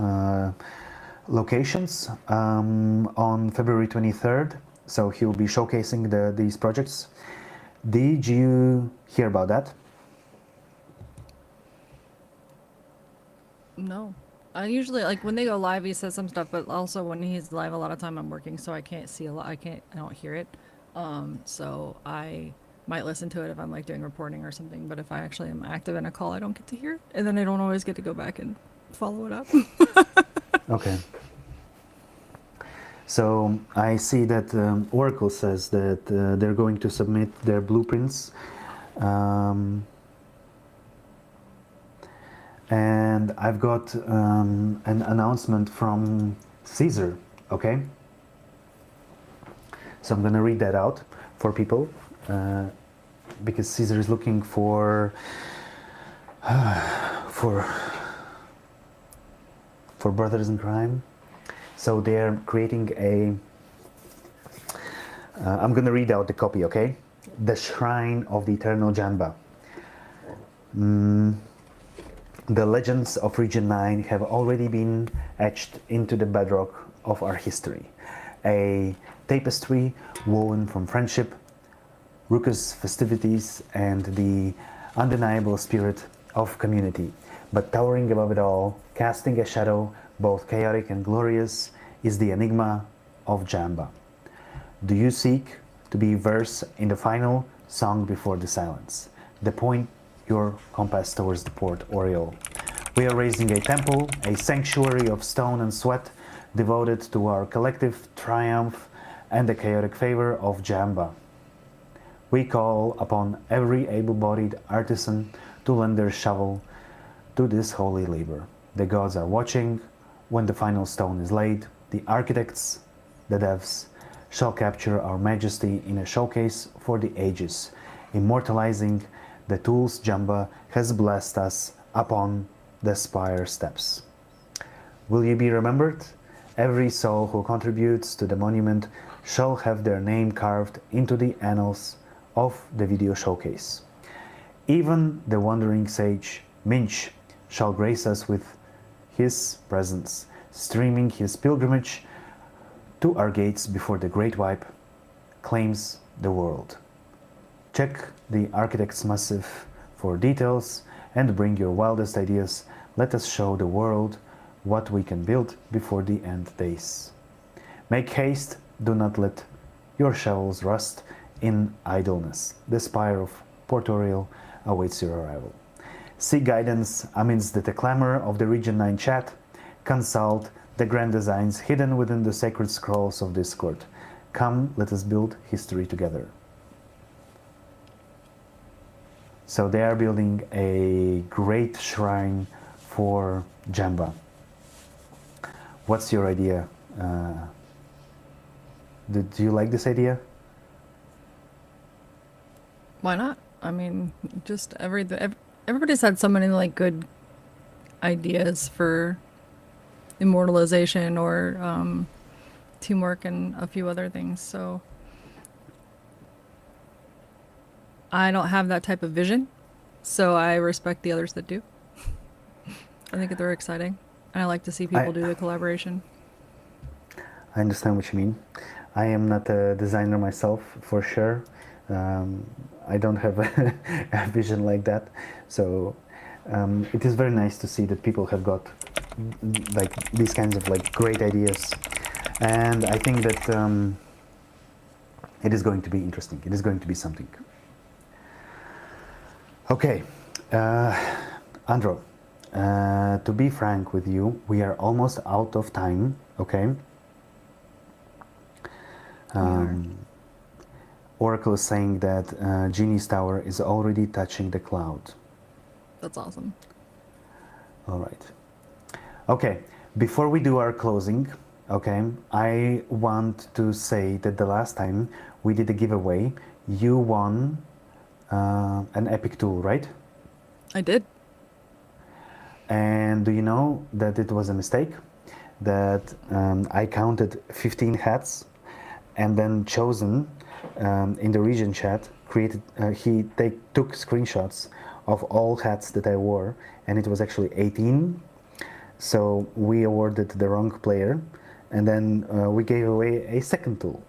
locations on February 23rd. So he will be showcasing these projects. Did you hear about that? No. I usually, like, when they go live, he says some stuff, but also when he's live, a lot of time I'm working, so I can't see a lot. I don't hear it. So I might listen to it if I'm like doing reporting or something, but if I actually am active in a call, I don't get to hear it, and then I don't always get to go back and follow it up. Okay. So I see that Oracle says that they're going to submit their blueprints. And I've got an announcement from Caesar, okay? So I'm gonna read that out for people, because Caesar is looking for brothers in crime. So they're creating a, I'm gonna read out the copy, okay? The Shrine of the Eternal Janba. The legends of Region 9 have already been etched into the bedrock of our history. A tapestry woven from friendship, raucous festivities, and the undeniable spirit of community. But towering above it all, casting a shadow both chaotic and glorious, is the enigma of Jamba. Do you seek to be verse in the final song before the silence? The point your compass towards the port Oriole. We are raising a temple, a sanctuary of stone and sweat, devoted to our collective triumph and the chaotic favor of Jamba. We call upon every able-bodied artisan to lend their shovel to this holy labor. The gods are watching. When the final stone is laid, the architects, the devs, shall capture our majesty in a showcase for the ages, immortalizing the tools Jamba has blessed us upon the spire steps. Will you be remembered? Every soul who contributes to the monument shall have their name carved into the annals of the video showcase. Even the wandering sage, Minch, shall grace us with his presence, streaming his pilgrimage to our gates before the Great Wipe claims the world. Check the architect's massive for details and bring your wildest ideas. Let us show the world what we can build before the end days. Make haste, do not let your shovels rust in idleness. The spire of Portorial awaits your arrival. Seek guidance amidst the clamor of the Region 9 chat. Consult the grand designs hidden within the sacred scrolls of Discord. Come, let us build history together. So they are building a great shrine for Jamba. What's your idea? Do you like this idea? Why not? I mean, just everybody's had so many like good ideas for immortalization or teamwork and a few other things. So I don't have that type of vision, so I respect the others that do. I think that they're exciting, and I like to see people do the collaboration. I understand what you mean. I am not a designer myself, for sure. I don't have a vision like that. So it is very nice to see that people have got like these kinds of like great ideas. And I think that it is going to be interesting. It is going to be something. Okay, Andro, to be frank with you, we are almost out of time, okay? Oracle is saying that Genie's Tower is already touching the cloud. That's awesome. All right. Okay, before we do our closing, okay, I want to say that the last time we did a giveaway, you won an epic tool, right? I did. And do you know that it was a mistake? That I counted 15 hats and then chosen in the region chat, took screenshots of all hats that I wore, and it was actually 18. So we awarded the wrong player, and then we gave away a second tool.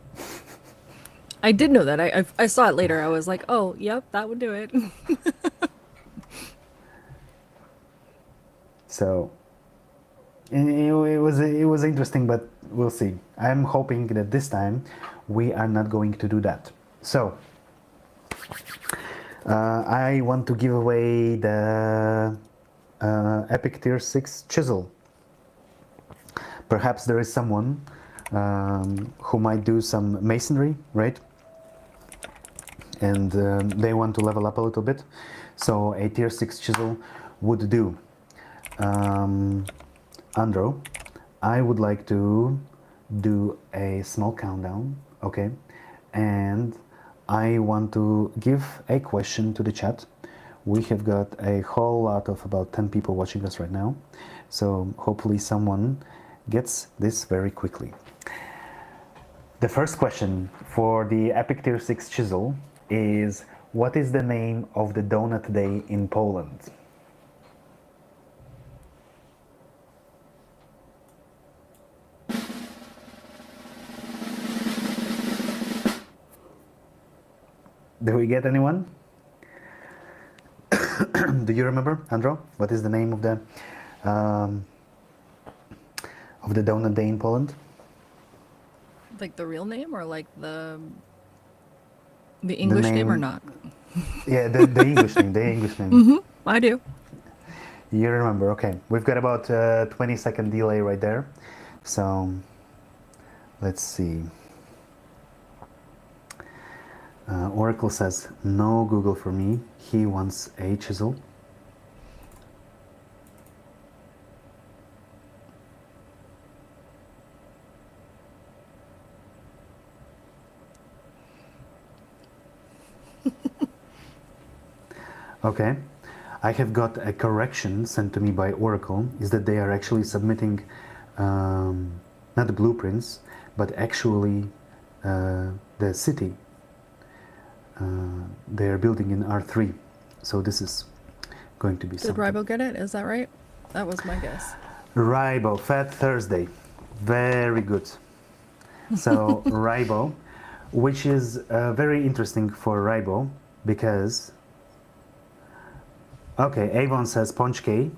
I did know that. I saw it later. I was like, oh, yep, that would do it. So it was interesting, but we'll see. I'm hoping that this time we are not going to do that. So I want to give away the Epic Tier 6 Chisel. Perhaps there is someone who might do some masonry, right? And they want to level up a little bit. So a Tier 6 Chisel would do. Andro, I would like to do a small countdown, okay? And I want to give a question to the chat. We have got a whole lot of about 10 people watching us right now. So hopefully someone gets this very quickly. The first question for the Epic Tier 6 Chisel is, what is the name of the donut day in Poland? Do we get anyone? Do you remember, Andro? What is the name of the donut day in Poland? Like the real name, or like the English name, or not? Yeah, the English name. The English name. Mm-hmm. I do. You remember? Okay, we've got about a 20-second delay right there. So let's see. Oracle says no Google for me. He wants a chisel. Okay, I have got a correction sent to me by Oracle, is that they are actually submitting not the blueprints, but actually the city they are building in R3. So this is going to be Did something. Ribo get it? Is that right? That was my guess. Ribo, Fat Thursday. Very good. So Ribo, which is very interesting for Ribo because, okay, Avon says ponchke.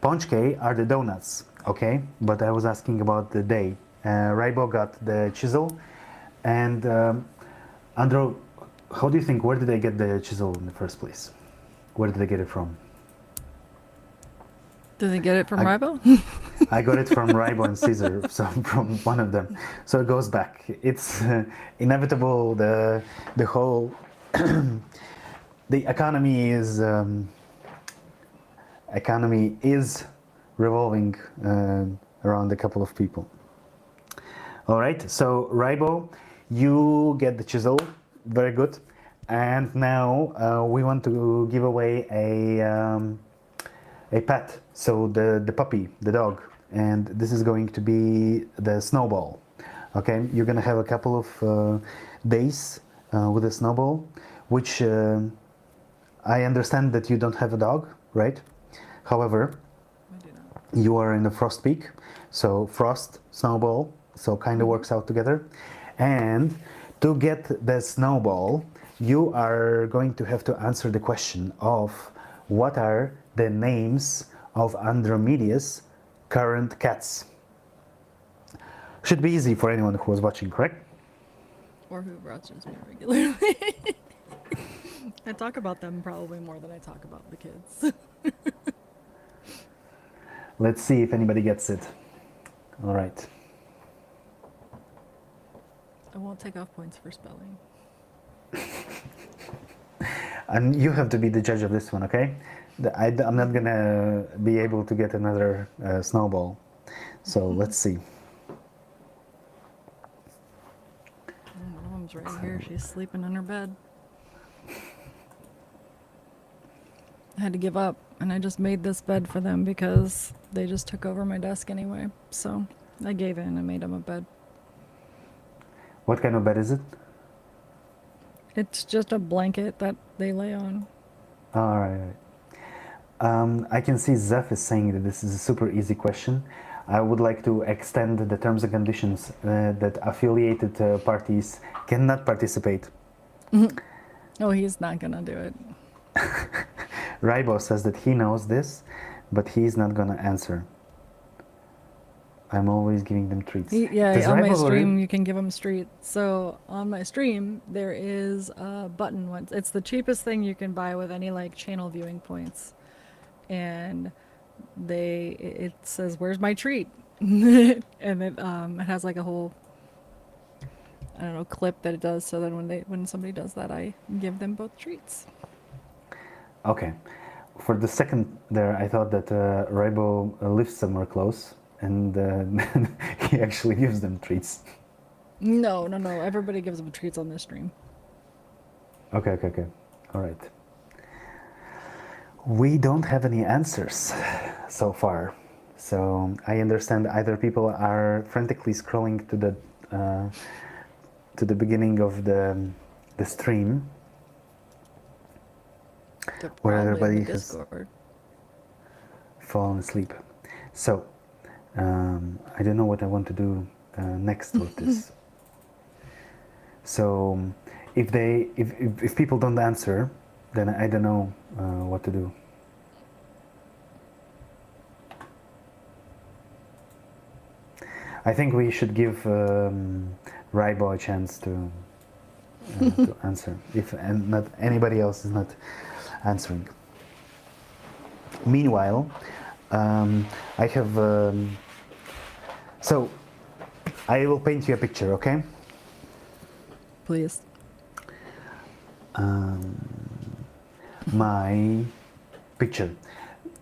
Ponchke are the donuts, okay? But I was asking about the day. Ribo got the chisel. And Andro, how do you think, where did they get the chisel in the first place? Where did they get it from? Did they get it from Ribo? I got it from Ribo and Caesar, so from one of them. So it goes back. It's inevitable. The whole the economy is revolving around a couple of people. All right. So Ribo, you get the chisel. Very good. And now we want to give away a pet, so the puppy, the dog, and this is going to be the Snowball. Okay, you're gonna have a couple of days with the Snowball, which I understand that you don't have a dog, right? However, you are in the Frost Peak, so Frost, Snowball, so kind of works out together. And to get the Snowball, you are going to have to answer the question of what are the names of Andromedia's current cats. Should be easy for anyone who was watching, correct? Or who watches me regularly. I talk about them probably more than I talk about the kids. Let's see if anybody gets it. All right. I won't take off points for spelling. And you have to be the judge of this one, okay? I'm not gonna be able to get another Snowball. So let's see. Mom's right here. She's sleeping in her bed. I had to give up, and I just made this bed for them because they just took over my desk anyway. So I gave in and made them a bed. What kind of bed is it? It's just a blanket that they lay on. All right. I can see Zeph is saying that this is a super easy question. I would like to extend the terms and conditions that affiliated parties cannot participate. Oh, he's not gonna do it. Ribo says that he knows this, but he's not gonna answer. I'm always giving them treats. Does On my Ribo stream you can give them treats. So on my stream there is a button once. It's the cheapest thing you can buy with any like channel viewing points, and it says where's my treat, and it has like a whole I don't know clip that it does. So then when somebody does that, I give them both treats. Okay. For the second there, I thought that Ribo lives somewhere close, and he actually gives them treats. No. Everybody gives them treats on this stream. Okay. All right. We don't have any answers so far. So I understand either people are frantically scrolling to the beginning of the stream, where everybody has fallen asleep. So I don't know what I want to do next with this. So if people don't answer, then I don't know what to do. I think we should give Ribo a chance to answer, and not anybody else is not answering. Meanwhile, I have so I will paint you a picture, okay? Please. my picture.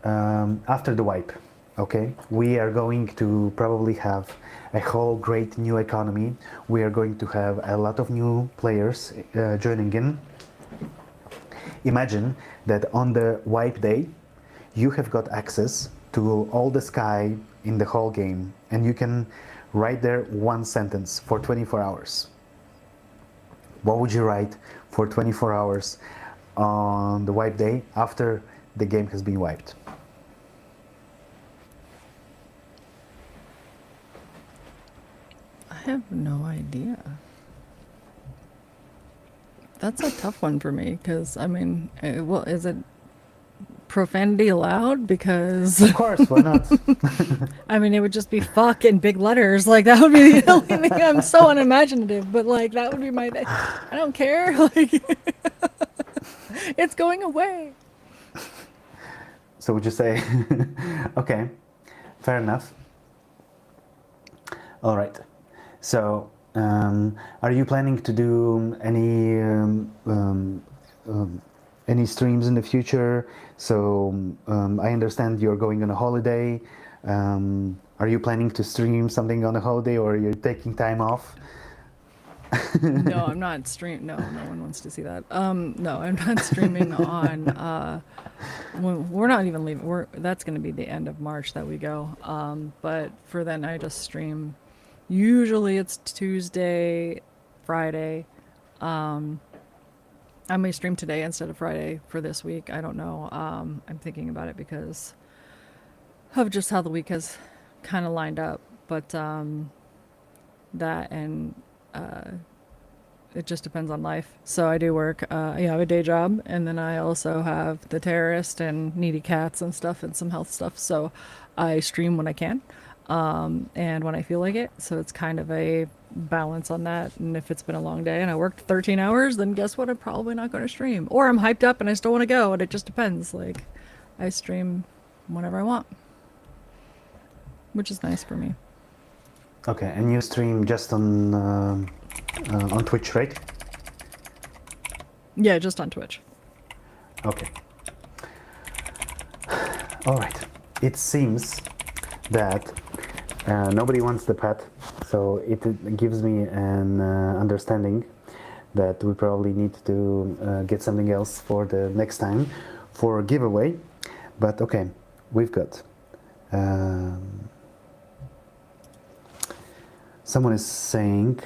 After the wipe, okay, we are going to probably have a whole great new economy. We are going to have a lot of new players joining in. Imagine that on the wipe day, you have got access to all the sky in the whole game, and you can write there one sentence for 24 hours. What would you write for 24 hours on the wipe day after the game has been wiped? I have no idea. That's a tough one for me because I mean, well, is it profanity allowed? Because Of course, why not? I mean, it would just be fuck in big letters. Like that would be the only thing. I'm so unimaginative, but like that would be my. I don't care. Like it's going away. So would you say, okay, fair enough. All right. So, are you planning to do any streams in the future? So, I understand you're going on a holiday. Are you planning to stream something on a holiday, or you're taking time off? No, I'm not stream. No, no one wants to see that. No, I'm not streaming on. We're not even leaving. That's going to be the end of March that we go. But for then, I just stream. Usually it's Tuesday, Friday. I may stream today instead of Friday for this week. I don't know. I'm thinking about it because of just how the week has kind of lined up. But that and it just depends on life. So I do work. I have a day job, and then I also have the terrorist and needy cats and stuff and some health stuff. So I stream when I can. And when I feel like it. So it's kind of a balance on that. And if it's been a long day and I worked 13 hours, then guess what? I'm probably not going to stream. Or I'm hyped up and I still want to go, and it just depends. Like, I stream whenever I want, which is nice for me. Okay, and you stream just on Twitch, right? Yeah, just on Twitch. Okay. All right. It seems that nobody wants the pet, so it gives me an understanding that we probably need to get something else for the next time for a giveaway. But okay, we've got someone is saying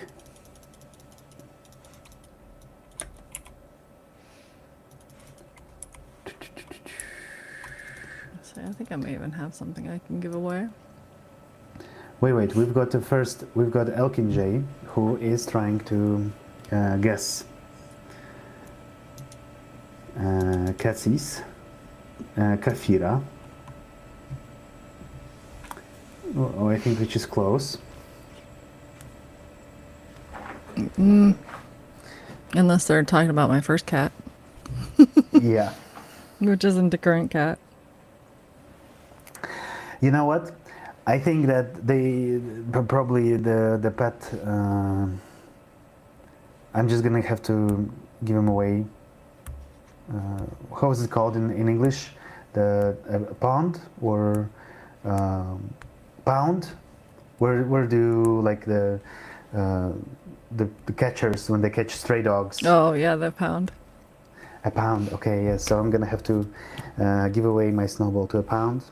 I think I may even have something I can give away. wait, we've got Elkin J, who is trying to guess Cassis, Kafira. Oh, I think which is close. Unless they're talking about my first cat, Yeah. which isn't the current cat. You know what? I think that they probably the pet. I'm just gonna have to give him away. How is it called in English? The pond or pound? Where do like the catchers when they catch stray dogs? Oh yeah, the pound. A pound. Okay, yeah. So I'm gonna have to give away my Snowball to a pound.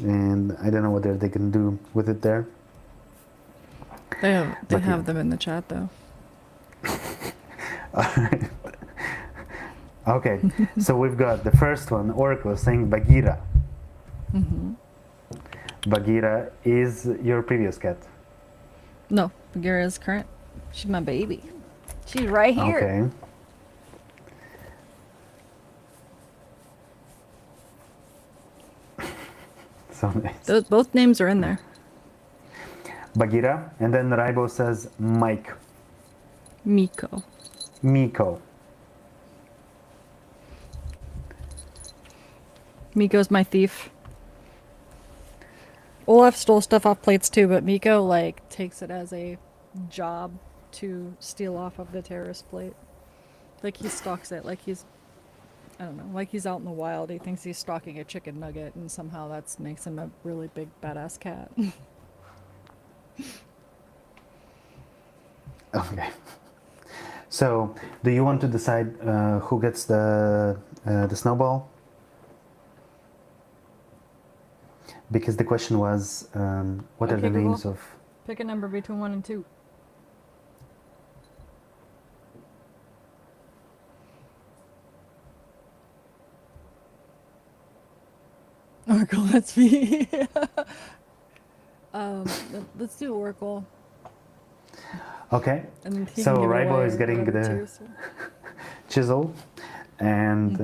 And I don't know what they can do with it there. They But have yeah. them in the chat though. Alright. Okay, so we've got the first one, Oracle, saying Bagheera. Mm-hmm. Bagheera is your previous cat. No, Bagheera is current. She's my baby. She's right here. Okay. So nice. Both names are in there. Bagheera, and then Raibo says Mike. Miko. Miko. Miko's my thief. Olaf stole stuff off plates too, but Miko like takes it as a job to steal off of the terrorist plate. Like he stalks it, like he's, I don't know, like he's out in the wild. He thinks he's stalking a chicken nugget, and somehow that makes him a really big badass cat. Okay. So, do you want to decide who gets the snowball? Because the question was, what are Okay, the Google. names of? Pick a number between 1 and 2. Oracle, that's me. Let's do Oracle. Okay. And he So can give Raibo away is getting whatever the too, so. Chisel, and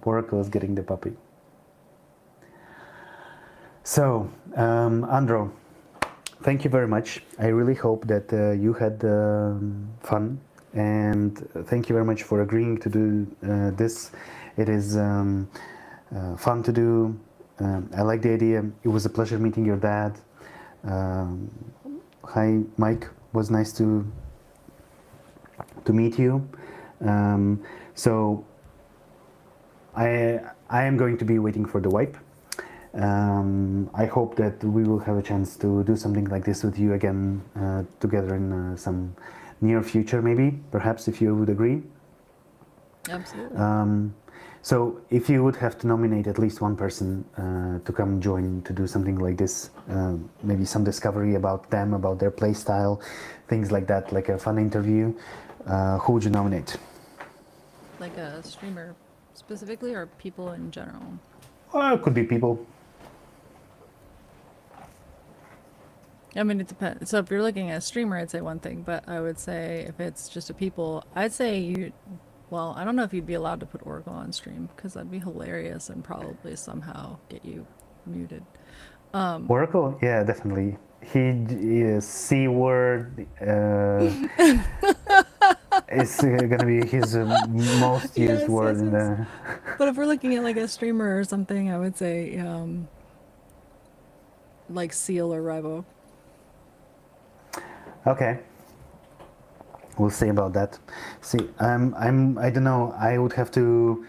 Oracle is getting the puppy. So, Andro, thank you very much. I really hope that you had fun, and thank you very much for agreeing to do this. It is fun to do. I like the idea. It was a pleasure meeting your dad. Hi, Mike. Was nice to meet you. So I am going to be waiting for the wipe. I hope that we will have a chance to do something like this with you again together in some near future, maybe, perhaps, if you would agree. Absolutely. So if you would have to nominate at least one person to come join to do something like this, maybe some discovery about them, about their play style, things like that, like a fun interview, who would you nominate? Like a streamer specifically, or people in general? It could be people. I mean, it depends. So if you're looking at a streamer, I'd say one thing, but I would say if it's just a people, I'd say you. Well, I don't know if you'd be allowed to put Oracle on stream because that'd be hilarious and probably somehow get you muted. Oracle? Yeah, definitely. He is C word. It's gonna be his most used Yes, word yes, in yes. the. But if we're looking at like a streamer or something, I would say like Seal or Rivo. Okay. We'll see about that. See, I don't know. I would have to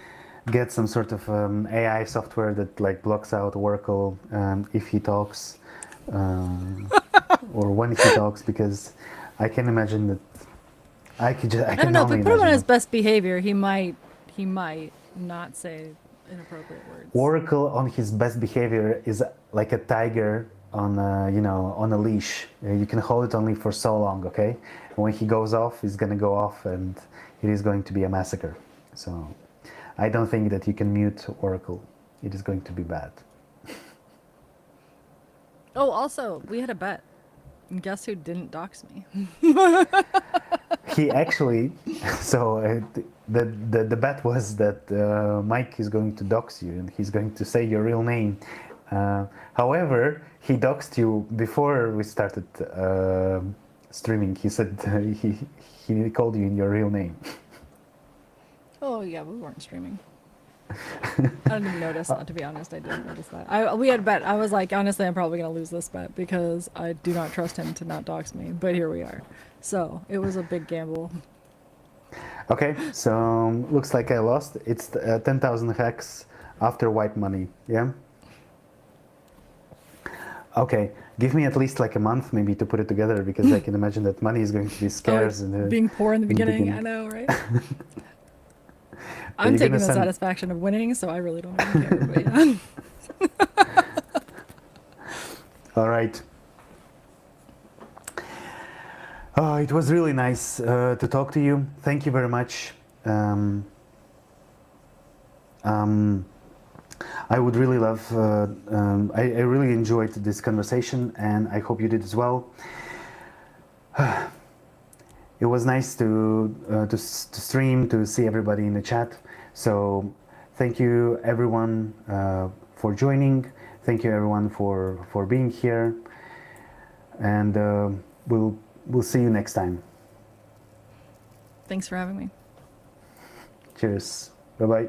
get some sort of AI software that like blocks out Oracle if he talks, or when he talks, because I can imagine that I I can don't know. If only we put him on imagine his best behavior, he might not say inappropriate words. Oracle on his best behavior is like a tiger on on a leash. You can hold it only for so long, okay? And when he goes off, he's gonna go off, and it is going to be a massacre. So, I don't think that you can mute Oracle. It is going to be bad. Oh, also, we had a bet. And guess who didn't dox me? He actually, so the bet was that Mike is going to dox you and he's going to say your real name. However, he doxed you before we started streaming. He said he called you in your real name. Oh yeah, we weren't streaming. I didn't even notice. To be honest, I didn't notice that. We had a bet. I was like, honestly, I'm probably gonna lose this bet because I do not trust him to not dox me. But here we are. So it was a big gamble. Okay, so looks like I lost. It's 10,000 hex after wipe money. Yeah. Okay, give me at least like a month maybe to put it together because I can imagine that money is going to be scarce and Being poor in the beginning, I know, right? I'm you taking gonna the send- satisfaction of winning, so I really don't even care. But yeah. All right. Oh, it was really nice to talk to you. Thank you very much. I would really love. I really enjoyed this conversation, and I hope you did as well. It was nice to stream, to see everybody in the chat. So, thank you everyone for joining. Thank you everyone for being here, and we'll see you next time. Thanks for having me. Cheers. Bye bye.